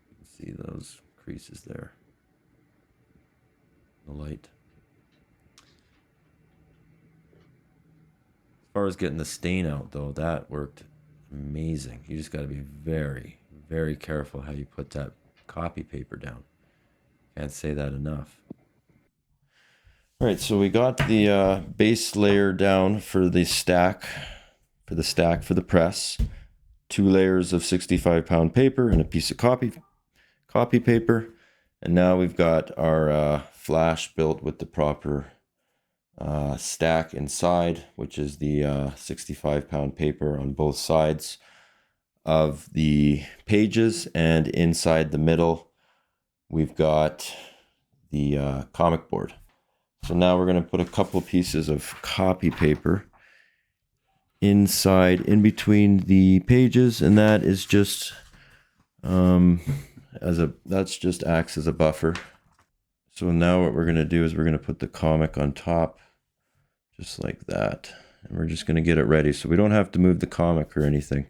you can see those creases there. The light. As far as getting the stain out, though, that worked amazing. You just got to be very, very careful how you put that copy paper down. Can't say that enough. All right, so we got the base layer down for the stack, for the press. 2 layers of 65-pound paper and a piece of copy paper. And now we've got our flash built with the proper stack inside, which is the 65-pound paper on both sides of the pages, and inside the middle we've got the comic board. So now we're going to put a couple pieces of copy paper inside, in between the pages, and that is just that's just acts as a buffer. So now what we're going to do is we're going to put the comic on top, just like that. And we're just going to get it ready. So we don't have to move the comic or anything.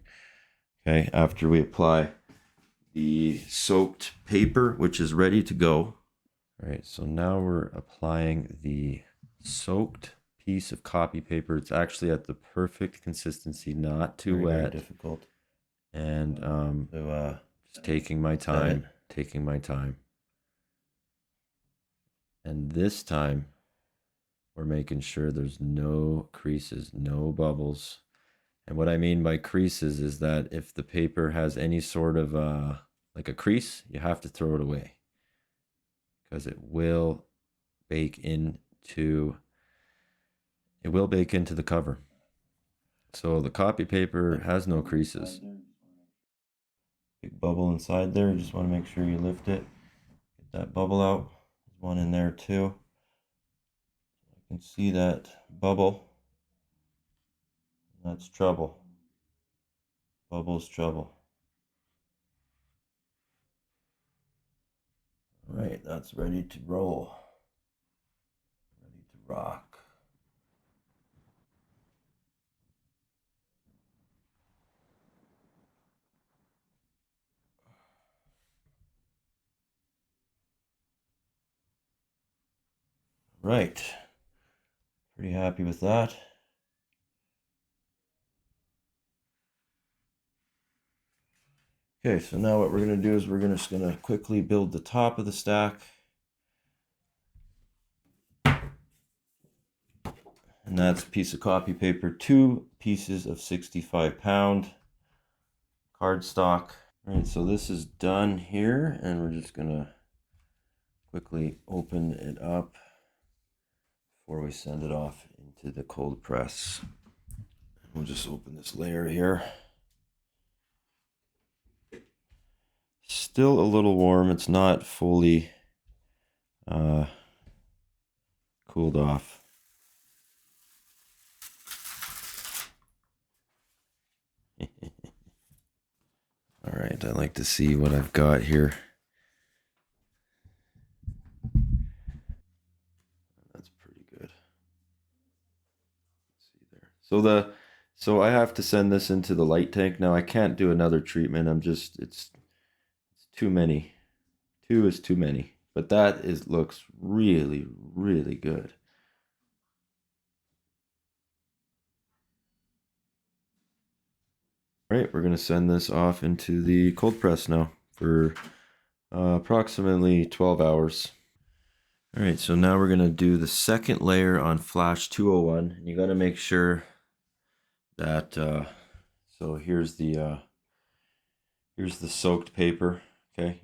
Okay, after we apply the soaked paper, which is ready to go. All right, so now we're applying the soaked piece of copy paper. It's actually at the perfect consistency, not too wet. Very difficult. And just taking my time, And this time, we're making sure there's no creases, no bubbles. And what I mean by creases is that if the paper has any sort of like a crease, you have to throw it away, because it will bake into the cover. So the copy paper has no creases. Big bubble inside there. You just want to make sure you lift it. Get that bubble out. There's one in there too. You can see that bubble. That's trouble. Bubble's trouble. All right, that's ready to roll. Ready to rock. Right. Pretty happy with that. Okay, so now what we're going to do is we're just going to quickly build the top of the stack. And that's a piece of copy paper, 2 pieces of 65-pound cardstock. All right, so this is done here, and we're just going to quickly open it up before we send it off into the cold press. We'll just open this layer here. Still a little warm. It's not fully cooled off. All right, I'd like to see what I've got here. So I have to send this into the light tank now. I can't do another treatment. It's too many. Two is too many. But looks really, really good. All right, we're gonna send this off into the cold press now for approximately 12 hours. All right, so now we're gonna do the second layer on Flash 201. And you gotta make sure that, so here's the soaked paper, okay?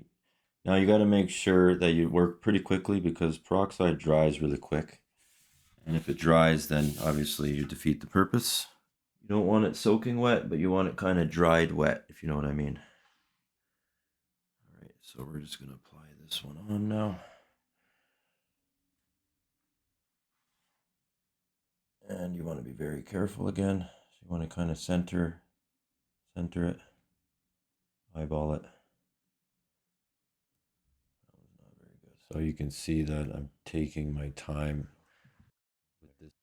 Now you gotta make sure that you work pretty quickly because peroxide dries really quick. And if it dries, then obviously you defeat the purpose. You don't want it soaking wet, but you want it kind of dried wet, if you know what I mean. All right, so we're just gonna apply this one on now. And you want to be very careful again. So you want to kind of center it, eyeball it. That was not very good. So you can see that I'm taking my time with this.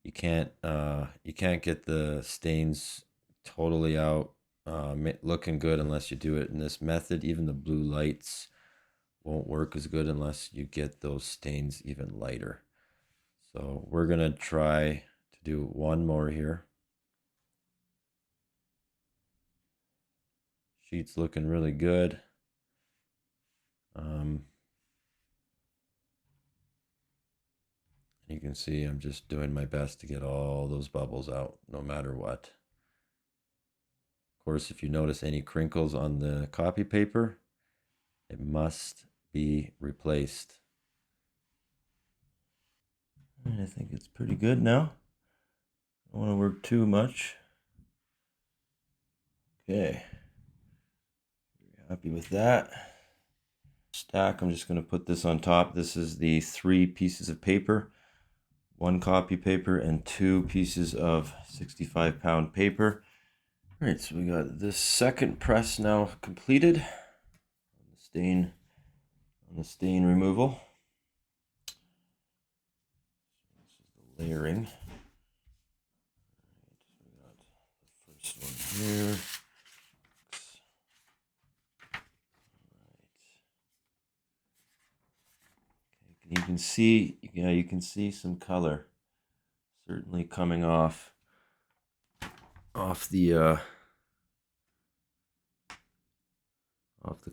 You can't get the stains totally out looking good unless you do it in this method. Even the blue lights won't work as good unless you get those stains even lighter. So we're gonna try to do one more here. Sheet's looking really good. You can see I'm just doing my best to get all those bubbles out no matter what. Of course, if you notice any crinkles on the copy paper, it must be replaced. And I think it's pretty good now. I don't want to work too much. Okay. Very happy with that. Stack, I'm just going to put this on top. This is the 3 pieces of paper, 1 copy paper and 2 pieces of 65-pound paper. All right, so we got this second press now completed on the stain removal. This is the layering. All right, so we got the first one here. You can see, you can see some color certainly coming off the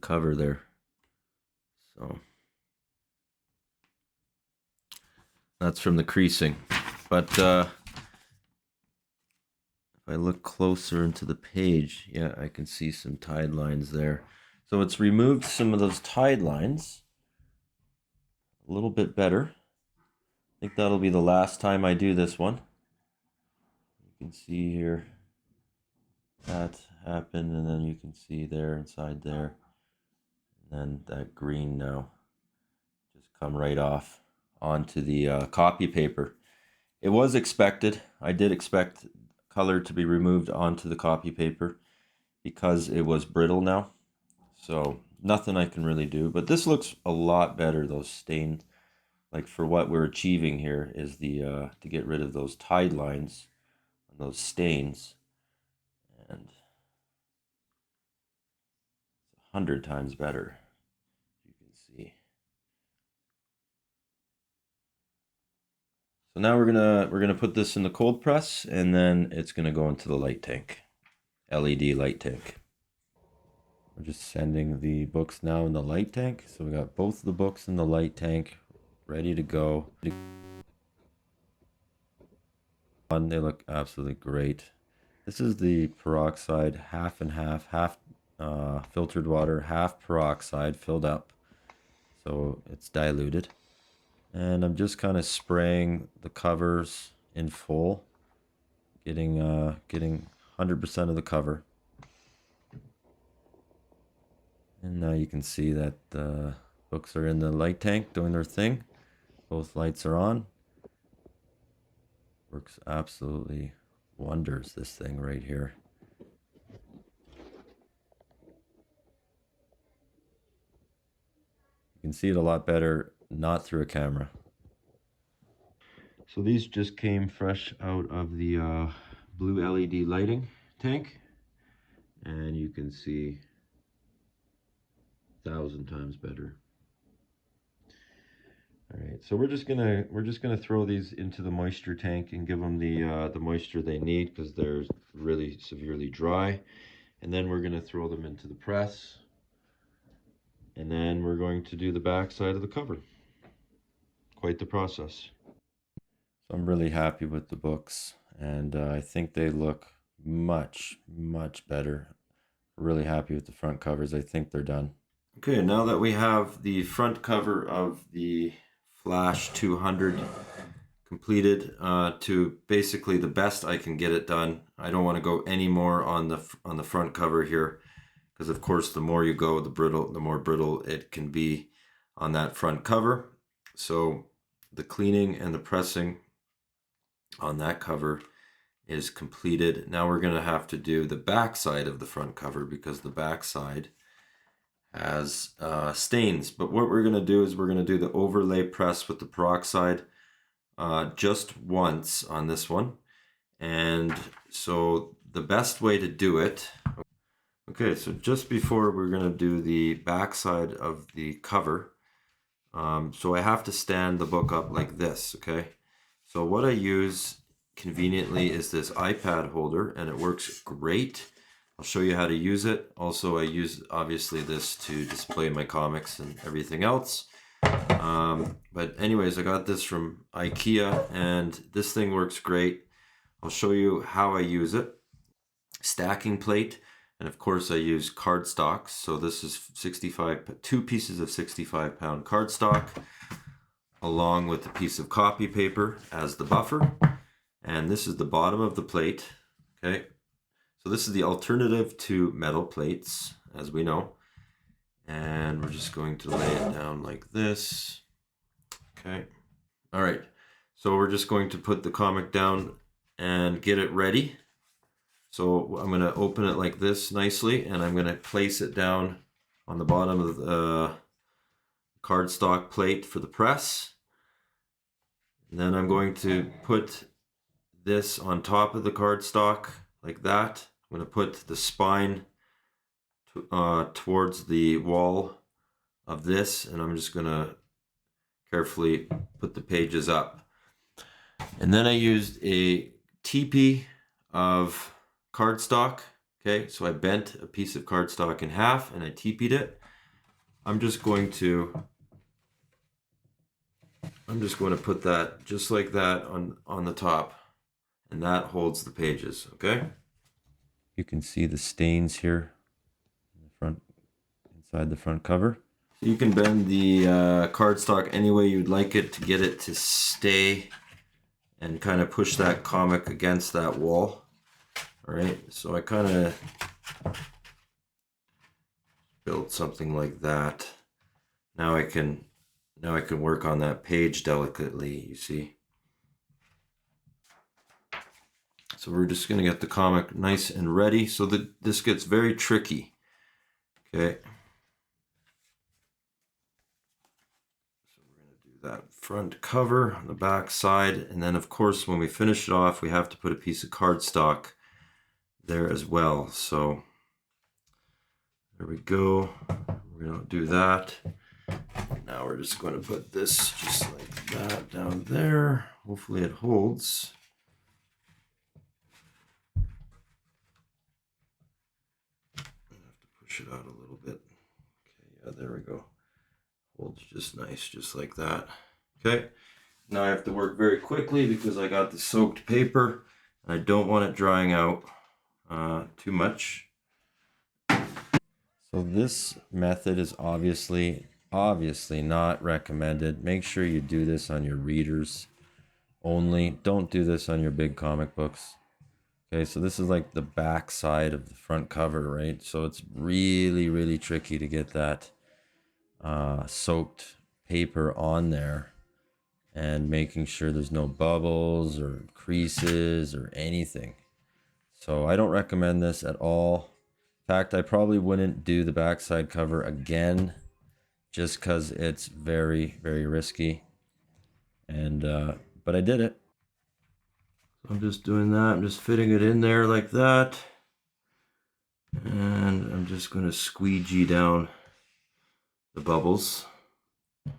cover there. So that's from the creasing. But if I look closer into the page, yeah, I can see some tide lines there. So it's removed some of those tide lines a little bit better. I think that'll be the last time I do this one. You can see here that happened, and then you can see there inside there, and then that green now just come right off onto the copy paper. It was expected. I did expect color to be removed onto the copy paper because it was brittle now. So nothing I can really do, but this looks a lot better. Those stains, like for what we're achieving here is the to get rid of those tide lines and those stains, and it's 100 times better. You can see. So now we're gonna put this in the cold press, and then it's gonna go into the light tank, LED light tank. We're just sending the books now in the light tank. So we got both of the books in the light tank, ready to go. They look absolutely great. This is the peroxide, half and half, half filtered water, half peroxide filled up. So it's diluted. And I'm just kind of spraying the covers in full, getting 100% of the cover. And now you can see that the books are in the light tank doing their thing. Both lights are on. Works absolutely wonders, this thing right here. You can see it a lot better not through a camera. So these just came fresh out of the blue LED lighting tank, and you can see 1,000 times better. All right, so we're just gonna throw these into the moisture tank and give them the moisture they need, because they're really severely dry. And then we're gonna throw them into the press, and then we're going to do the back side of the cover. Quite the process. So I'm really happy with the books, and I think they look much better. Really happy with the front covers. I think they're done. Okay, now that we have the front cover of the Flash 200 completed to basically the best I can get it done. I don't want to go any more on the front cover here, because of course the more you go, the more brittle it can be on that front cover. So the cleaning and the pressing on that cover is completed. Now we're going to have to do the back side of the front cover, because the back side has stains. But what we're going to do is we're going to do the overlay press with the peroxide just once on this one. And so the best way to do it, okay, so just before we're going to do the back side of the cover, so I have to stand the book up like this, okay? So what I use conveniently is this iPad holder, and it works great. I'll show you how to use it. Also, I use obviously this to display my comics and everything else. But anyways, I got this from IKEA, and this thing works great. I'll show you how I use it. Stacking plate, and of course I use cardstock. So this is 2 pieces of 65-pound cardstock, along with a piece of copy paper as the buffer. And this is the bottom of the plate, okay? So this is the alternative to metal plates, as we know. And we're just going to lay it down like this, okay? All right, so we're just going to put the comic down and get it ready. So I'm gonna open it like this nicely, and I'm gonna place it down on the bottom of the cardstock plate for the press. And then I'm going to put this on top of the cardstock like that. I'm going to put the spine towards the wall of this, and I'm just going to carefully put the pages up. And then I used a teepee of cardstock. Okay, so I bent a piece of cardstock in half and I teepeed it. I'm just going to put that just like that on the top, and that holds the pages, okay? You can see the stains here in the front, inside the front cover. You can bend the cardstock any way you'd like it to get it to stay and kind of push that comic against that wall. All right, so I kind of built something like that. Now I can work on that page delicately, you see. So we're just going to get the comic nice and ready. So this gets very tricky. Okay. So we're going to do that front cover on the back side. And then, of course, when we finish it off, we have to put a piece of cardstock there as well. So there we go. We're going to do that. Now we're just going to put this just like that down there. Hopefully it holds. Push it out a little bit. Okay, yeah, there we go. Holds just nice, just like that. Okay, now I have to work very quickly because I got the soaked paper. I don't want it drying out too much. So this method is obviously not recommended. Make sure you do this on your readers only. Don't do this on your big comic books. Okay, so this is like the back side of the front cover, right? So it's really tricky to get that soaked paper on there, and making sure there's no bubbles or creases or anything. So I don't recommend this at all. In fact, I probably wouldn't do the backside cover again, just because it's very risky. And but but I did it. I'm just doing that. I'm just fitting it in there like that. And I'm just going to squeegee down the bubbles so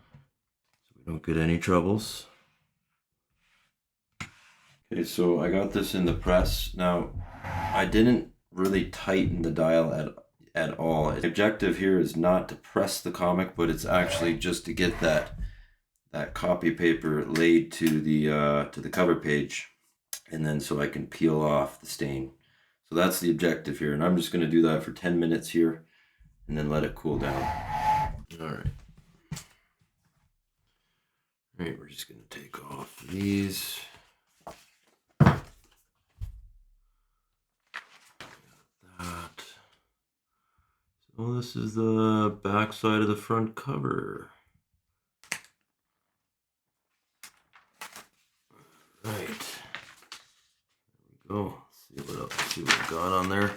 we don't get any troubles. Okay, so I got this in the press. Now, I didn't really tighten the dial at all. The objective here is not to press the comic, but it's actually just to get that copy paper laid to the cover page, and then so I can peel off the stain. So that's the objective here, and I'm just going to do that for 10 minutes here and then let it cool down. All right, we're just going to take off these. That. So this is the back side of the front cover. Right. There we go. See what else? See what we got on there.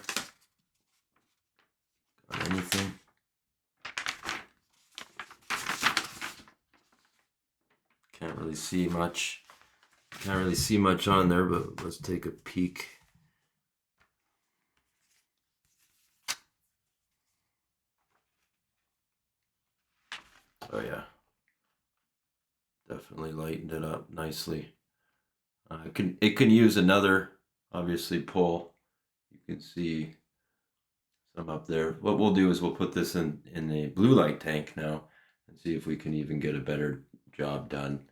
Got anything? Can't really see much. Can't really see much on there, but let's take a peek. Oh yeah. Definitely lightened it up nicely. It can use another, obviously, pull. You can see some up there. What we'll do is we'll put this in a blue light tank now and see if we can even get a better job done.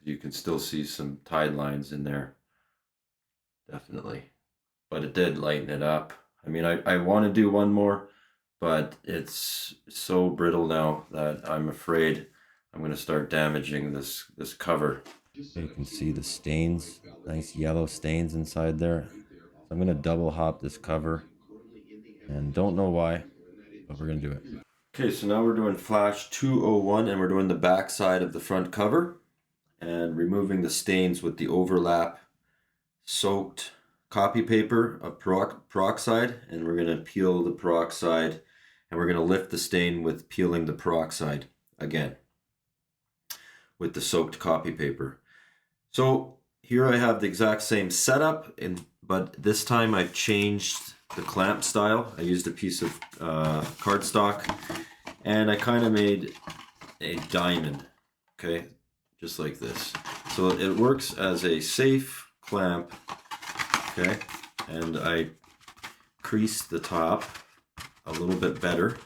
You can still see some tide lines in there, definitely. But it did lighten it up. I mean, I want to do one more, but it's so brittle now that I'm afraid I'm going to start damaging this cover. You can see the stains, nice yellow stains inside there. So I'm going to double hop this cover, and don't know why, but we're going to do it. Okay, so now we're doing Flash 201, and we're doing the back side of the front cover and removing the stains with the overlap soaked copy paper of peroxide, and we're going to peel the peroxide, and we're going to lift the stain with peeling the peroxide again with the soaked copy paper. So here I have the exact same setup, but this time I've changed the clamp style. I used a piece of cardstock, and I kind of made a diamond, okay, just like this. So it works as a safe clamp, okay, and I creased the top a little bit better,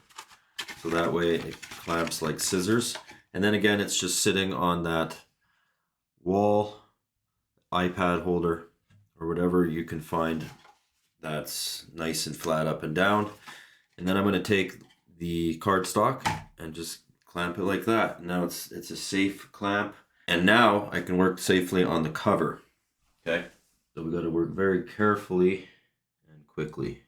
so that way it clamps like scissors. And then again, it's just sitting on that wall, iPad holder, or whatever you can find that's nice and flat up and down. And then I'm going to take the cardstock and just clamp it like that. Now it's a safe clamp, and now I can work safely on the cover. Okay, so we got to work very carefully and quickly.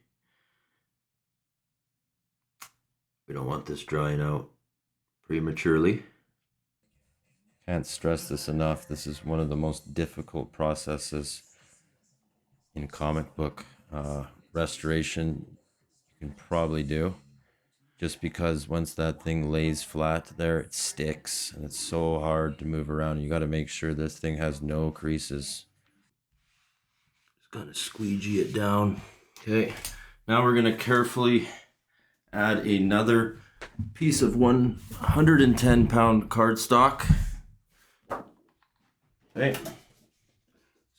We don't want this drying out prematurely. Can't stress this enough. This is one of the most difficult processes in comic book restoration you can probably do. Just because once that thing lays flat there, it sticks, and it's so hard to move around. You got to make sure this thing has no creases. Just gonna squeegee it down. Okay, now we're gonna carefully add another piece of 110-pound cardstock. Okay,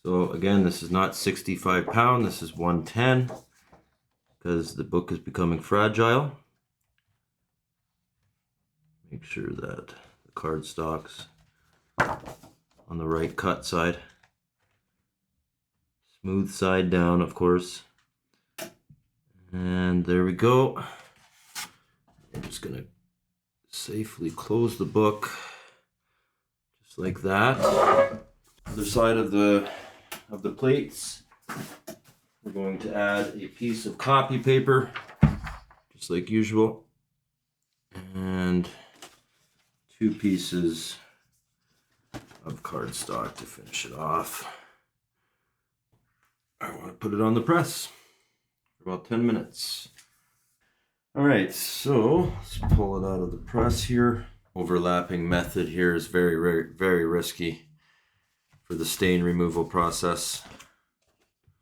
so again, this is not 65 pound, this is 110, because the book is becoming fragile. Make sure that the cardstock's on the right cut side. Smooth side down, of course. And there we go. I'm just gonna safely close the book, just like that. Other side of the plates, we're going to add a piece of copy paper, just like usual, and 2 pieces of cardstock to finish it off. I want to put it on the press for about 10 minutes. All right, so let's pull it out of the press here. overlapping method here is very, very, very risky for the stain removal process.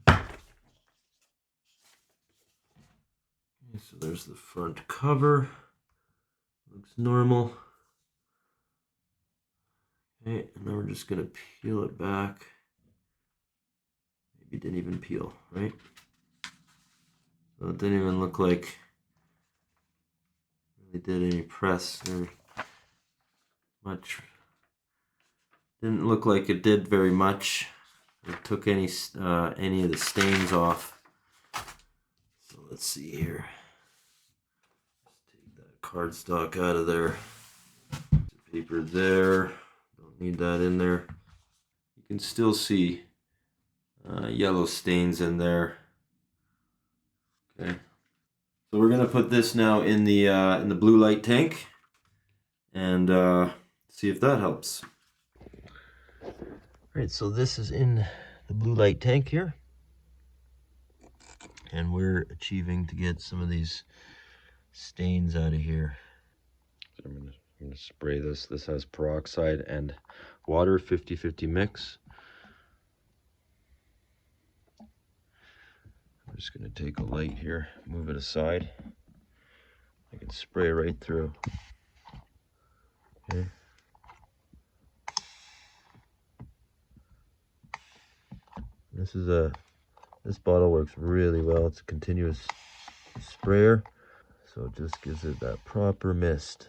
Okay, so there's the front cover. Looks normal. Okay, and then we're just gonna peel it back. Maybe it didn't even peel, right? So it didn't even look like really did any press or much. Didn't look like it did very much. It took any of the stains off. So let's see here. Let's take that cardstock out of there. Paper there. Don't need that in there. You can still see yellow stains in there. Okay. So we're gonna put this now in the blue light tank and see if that helps. All right, so this is in the blue light tank here, and we're achieving to get some of these stains out of here. So I'm gonna spray this. This has peroxide and water, 50-50 mix. I'm just gonna take a light here, move it aside. I can spray right through. Okay. This bottle works really well. It's a continuous sprayer, so it just gives it that proper mist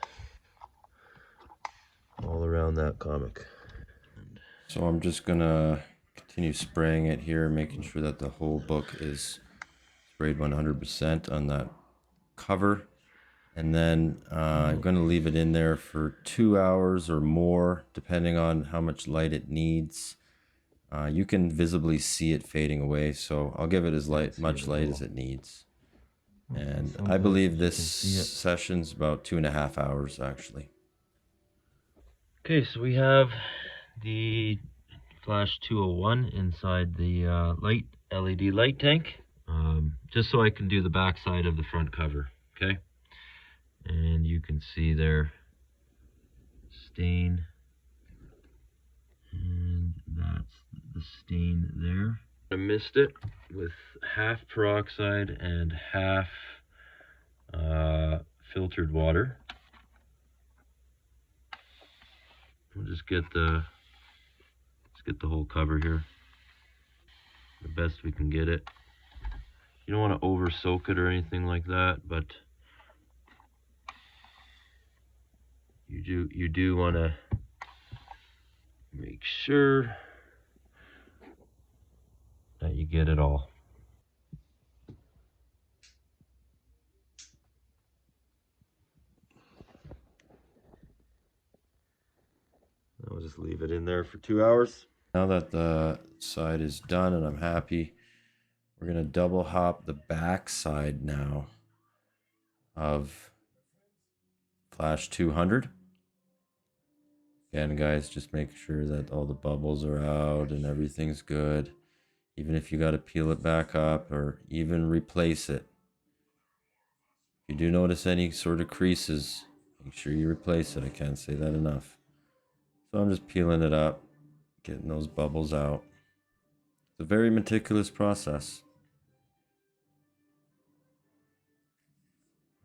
all around that comic. So I'm just gonna continue spraying it here, making sure that the whole book is sprayed 100% on that cover. And then I'm gonna leave it in there for 2 hours or more, depending on how much light it needs. You can visibly see it fading away, so I'll give it as much light as it needs. And I believe this session's about 2.5 hours, actually. Okay, so we have the Flash 201 inside the LED light tank, just so I can do the back side of the front cover, okay? And you can see there, stain, and that's the stain there. I missed it with half peroxide and half filtered water. We'll just get the whole cover here, the best we can get it. You don't want to over soak it or anything like that, but you do want to make sure that you get it all. I'll just leave it in there for 2 hours. Now that the side is done and I'm happy, we're gonna double hop the back side now of Flash 200. Again, guys, just make sure that all the bubbles are out and everything's good. Even if you got to peel it back up or even replace it. If you do notice any sort of creases, make sure you replace it. I can't say that enough. So I'm just peeling it up, getting those bubbles out. It's a very meticulous process.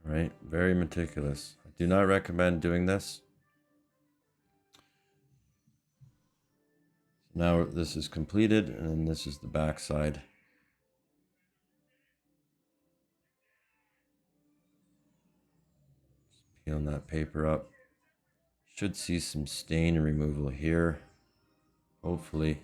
All right, very meticulous. I do not recommend doing this. Now this is completed, and this is the back side. Just peeling that paper up. Should see some stain removal here, hopefully.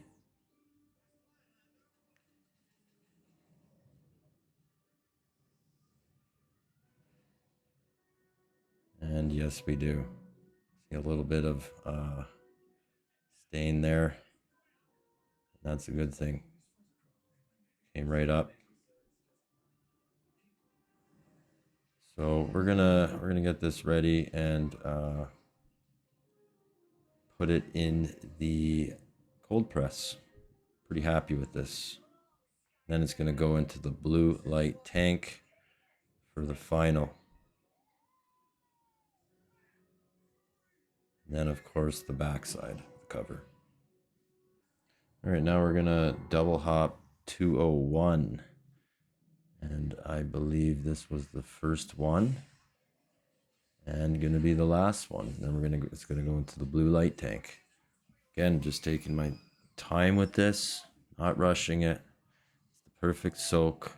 And yes, we do. See a little bit of stain there. That's a good thing. Came right up. So we're gonna get this ready and put it in the cold press. Pretty happy with this. Then it's gonna go into the blue light tank for the final. And then, of course, the back side of the cover. All right, now we're gonna double hop 201. And I believe this was the first one. And gonna be the last one. Then it's gonna go into the blue light tank. Again, just taking my time with this, not rushing it. It's the perfect soak.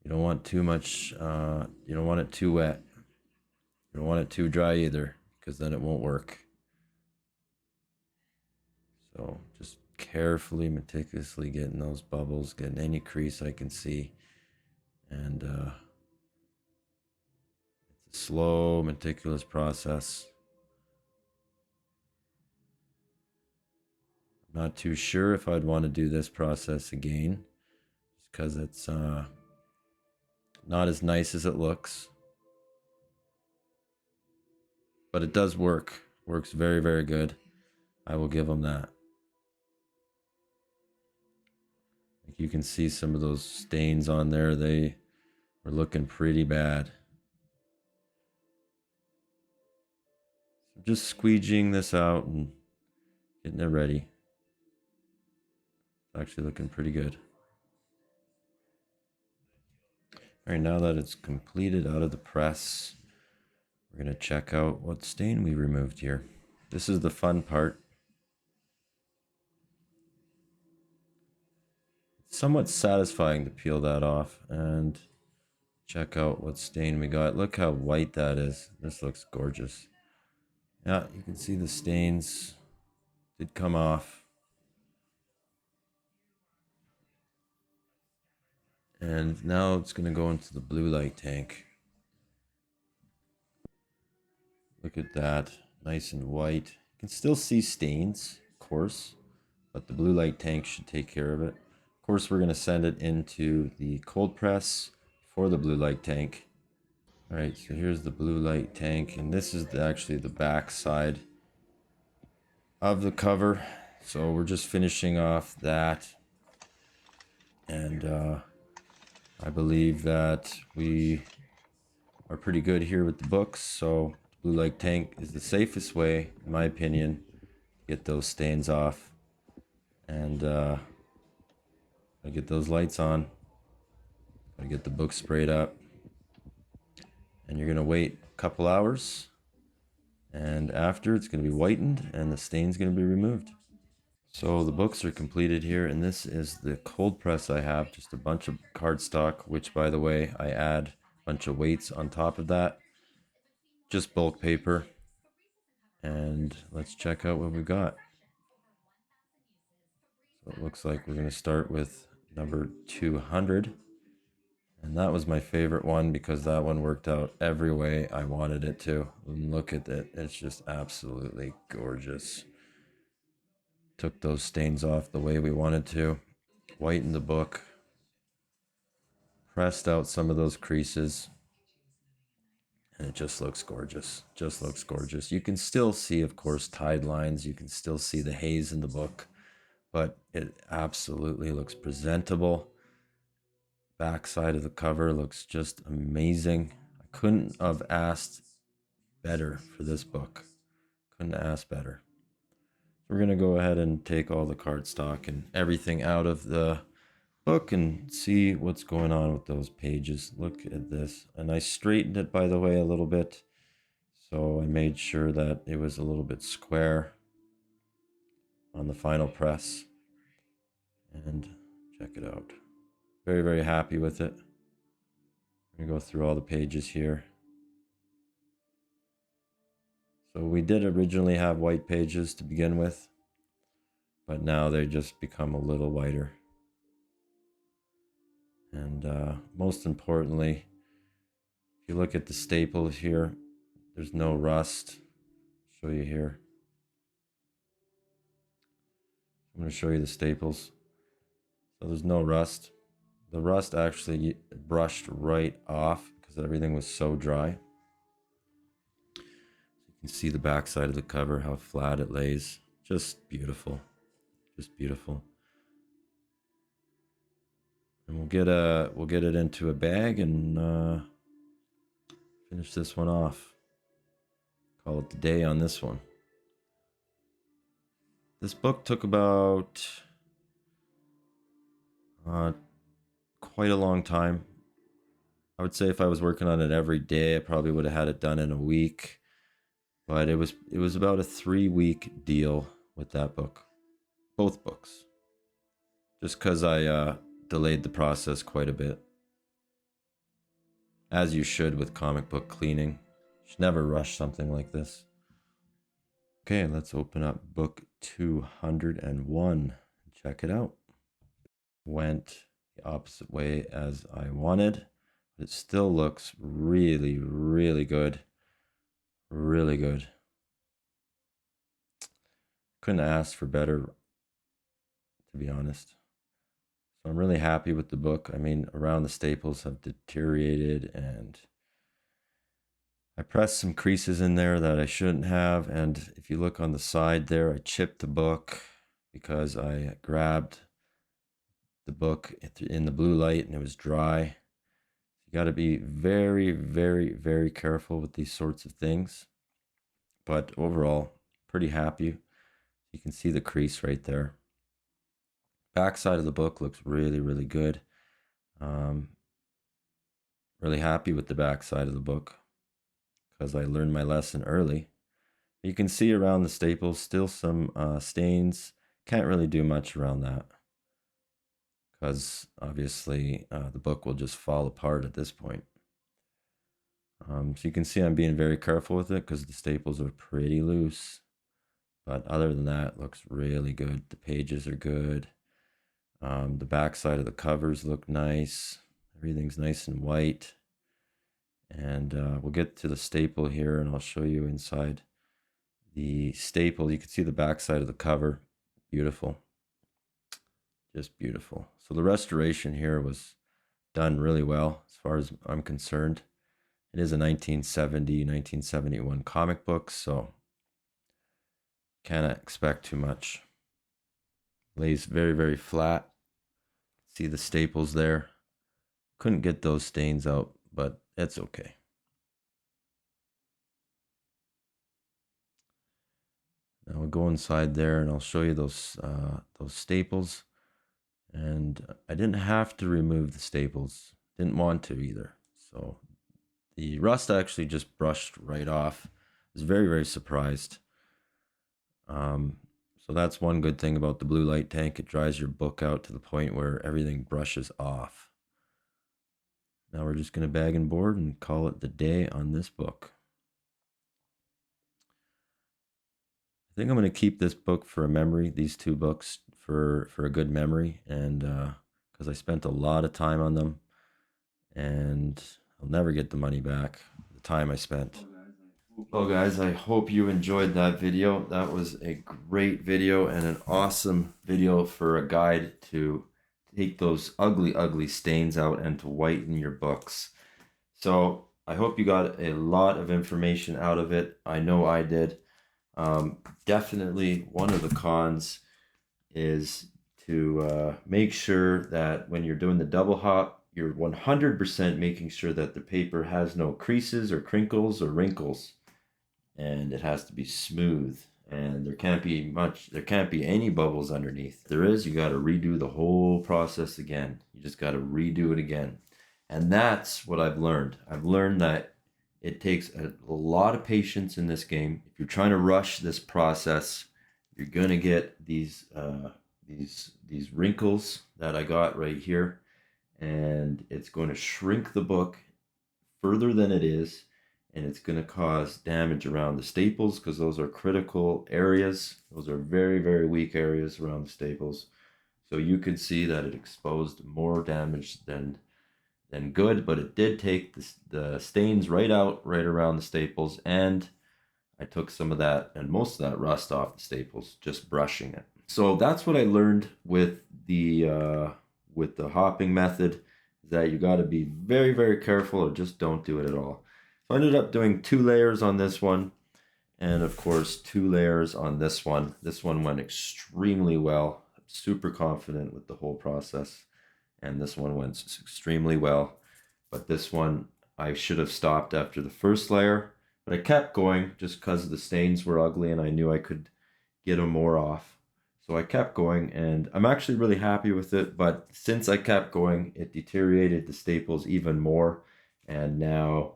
You don't want too much, you don't want it too wet. You don't want it too dry either, because then it won't work. So just carefully, meticulously getting those bubbles, getting any crease I can see. And it's a slow, meticulous process. I'm not too sure if I'd want to do this process again, just because it's not as nice as it looks. But it does work. Works very, very good. I will give them that. Like you can see some of those stains on there. They were looking pretty bad. So just squeegeeing this out and getting it ready. It's actually looking pretty good. All right, now that it's completed out of the press, we're going to check out what stain we removed here. This is the fun part. It's somewhat satisfying to peel that off and check out what stain we got. Look how white that is. This looks gorgeous. Yeah, you can see the stains did come off. And now it's going to go into the blue light tank. Look at that. Nice and white. You can still see stains, of course, but the blue light tank should take care of it. Of course, we're going to send it into the cold press for the blue light tank. All right, so here's the blue light tank, and this is actually the back side of the cover. So we're just finishing off that. And I believe that we are pretty good here with the books. So the blue light tank is the safest way, in my opinion, to get those stains off. And I get those lights on. I get the book sprayed up. And you're gonna wait a couple hours. And after, it's gonna be whitened and the stain's gonna be removed. So the books are completed here, and this is the cold press I have, just a bunch of cardstock, which by the way, I add a bunch of weights on top of that. Just bulk paper. And let's check out what we've got. So it looks like we're going to start with number 200. And that was my favorite one because that one worked out every way I wanted it to. And look at it. It's just absolutely gorgeous. Took those stains off the way we wanted to. Whitened the book. Pressed out some of those creases. And it just looks gorgeous. Just looks gorgeous. You can still see, of course, tide lines. You can still see the haze in the book. But it absolutely looks presentable. Back side of the cover looks just amazing. I couldn't have asked better for this book. Couldn't ask better. So we're going to go ahead and take all the cardstock and everything out of the book and see what's going on with those pages. Look at this. And I straightened it, by the way, a little bit. So I made sure that it was a little bit square on the final press. And check it out. Very, very happy with it. I'm going to go through all the pages here. So we did originally have white pages to begin with, but now they just become a little whiter. And most importantly, if you look at the staples here, there's no rust. I'll show you here. I'm going to show you the staples. So there's no rust. The rust actually brushed right off because everything was so dry. You can see the back side of the cover, how flat it lays. Just beautiful. Just beautiful. And we'll get it into a bag and finish this one off. call it the day on this one. This book took about quite a long time. I would say if I was working on it every day, I probably would have had it done in a week. But it was about a 3-week deal with that book. Both books. Just because I delayed the process quite a bit. As you should with comic book cleaning. You should never rush something like this. Okay, let's open up book 201. Check it out. Went the opposite way as I wanted. But it still looks really, really good. Really good. Couldn't ask for better, to be honest. So I'm really happy with the book. I mean, around the staples have deteriorated, and I pressed some creases in there that I shouldn't have. And if you look on the side there, I chipped the book because I grabbed the book in the blue light and it was dry. You got to be very, very, very careful with these sorts of things. But overall, pretty happy. You can see the crease right there. Back side of the book looks really, really good. Really happy with the back side of the book because I learned my lesson early. You can see around the staples still some stains. Can't really do much around that because obviously the book will just fall apart at this point. So you can see I'm being very careful with it because the staples are pretty loose. But other than that, it looks really good. The pages are good. The back side of the covers look nice. Everything's nice and white. And we'll get to the staple here and I'll show you inside the staple. You can see the back side of the cover. Beautiful. Just beautiful. So the restoration here was done really well as far as I'm concerned. It is a 1970, 1971 comic book, so can't expect too much. Lays very, very flat. See the staples there. Couldn't get those stains out, but it's okay. Now we'll go inside there and I'll show you those staples. And I didn't have to remove the staples. Didn't want to either. So the rust actually just brushed right off. I was very, very surprised. So that's one good thing about the blue light tank. It dries your book out to the point where everything brushes off. Now we're just going to bag and board and call it the day on this book. I think I'm going to keep this book for a memory, these two books for a good memory, and because I spent a lot of time on them, and I'll never get the money back, the time I spent. Well guys, I hope you enjoyed that video. That was a great video and an awesome video for a guide to take those ugly, ugly stains out and to whiten your books. So I hope you got a lot of information out of it. I know I did. Definitely one of the cons is to make sure that when you're doing the double hop, you're 100% making sure that the paper has no creases or crinkles or wrinkles, and it has to be smooth, and there can't be any bubbles underneath. If there is, you got to redo the whole process again. You just got to redo it again. And that's what I've learned. I've learned that it takes a lot of patience in this game. If you're trying to rush this process, you're gonna get these wrinkles that I got right here, and it's going to shrink the book further than it is, and it's going to cause damage around the staples because those are critical areas. Those are very, very weak areas around the staples. So you could see that it exposed more damage than good, but it did take the stains right out, right around the staples, and I took some of that and most of that rust off the staples just brushing it. So that's what I learned with the hopping method, is that you got to be very, very careful or just don't do it at all. So I ended up doing 2 layers on this one, and of course 2 layers on this one. This one went extremely well. I'm super confident with the whole process, and this one went extremely well. But this one I should have stopped after the first layer, But I kept going just because the stains were ugly and I knew I could get them more off. So I kept going, and I'm actually really happy with it. But since I kept going, it deteriorated the staples even more. And now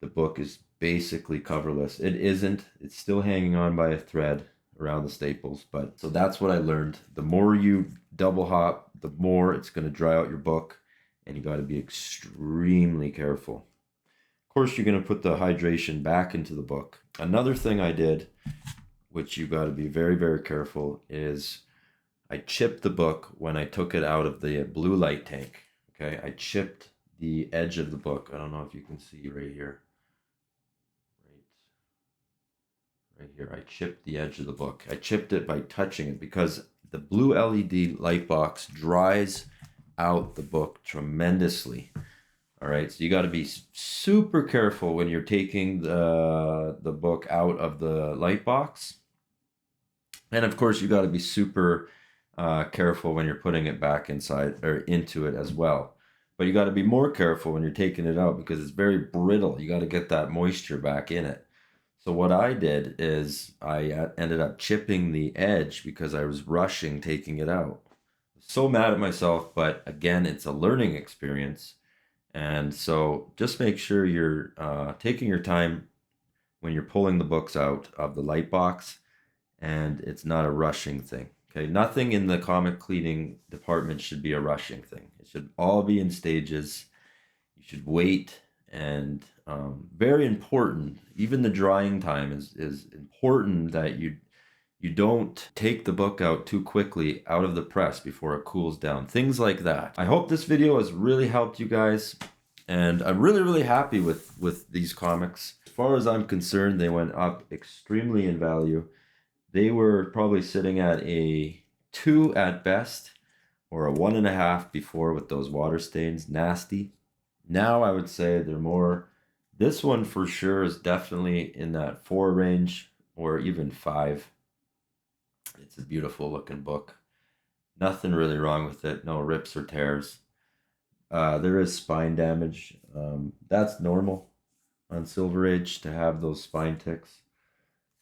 the book is basically coverless. It isn't. It's still hanging on by a thread around the staples. But so that's what I learned. The more you double hop, the more it's going to dry out your book. And you got to be extremely careful. Of course, you're going to put the hydration back into the book. Another thing I did, which you got to be very, very careful, is I chipped the book when I took it out of the blue light tank. Okay, I chipped the edge of the book. I don't know if you can see right here. Right here, I chipped the edge of the book. I chipped it by touching it because the blue LED light box dries out the book tremendously. All right, so you got to be super careful when you're taking the book out of the light box. And of course, you got to be super careful when you're putting it back inside or into it as well. But you got to be more careful when you're taking it out because it's very brittle. You got to get that moisture back in it. So what I did is I ended up chipping the edge because I was rushing taking it out. So mad at myself, but again, it's a learning experience. And so just make sure you're taking your time when you're pulling the books out of the light box, and it's not a rushing thing. Okay, nothing in the comic cleaning department should be a rushing thing. It should all be in stages. You should wait, and very important, even the drying time is important that you don't take the book out too quickly out of the press before it cools down. Things like that. I hope this video has really helped you guys. And I'm really, really happy with these comics. As far as I'm concerned, they went up extremely in value. They were probably sitting at a 2 at best, or a 1.5 before with those water stains. Nasty. Now I would say they're more, this one for sure is definitely in that 4 range, or even 5. It's a beautiful looking book. Nothing really wrong with it. No rips or tears. There is spine damage. That's normal on Silver Age to have those spine ticks.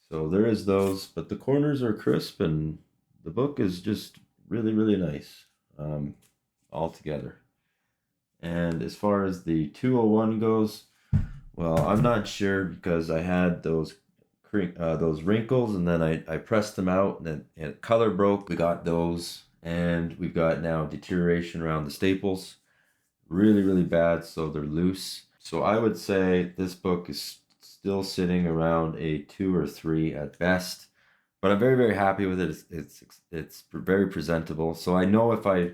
So there is those, but the corners are crisp and the book is just really, really nice altogether. And as far as the 201 goes, well, I'm not sure because I had those wrinkles, and then I pressed them out, and then it color broke. We got those, and we've got now deterioration around the staples. Really, really bad, so they're loose. So I would say this book is still sitting around a 2 or 3 at best, but I'm very, very happy with it. It's very presentable. So I know if I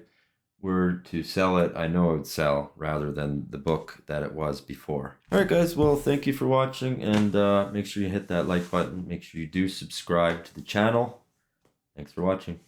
were to sell it, I know it would sell rather than the book that it was before. All right, guys. Well, thank you for watching, and make sure you hit that like button. Make sure you do subscribe to the channel. Thanks for watching.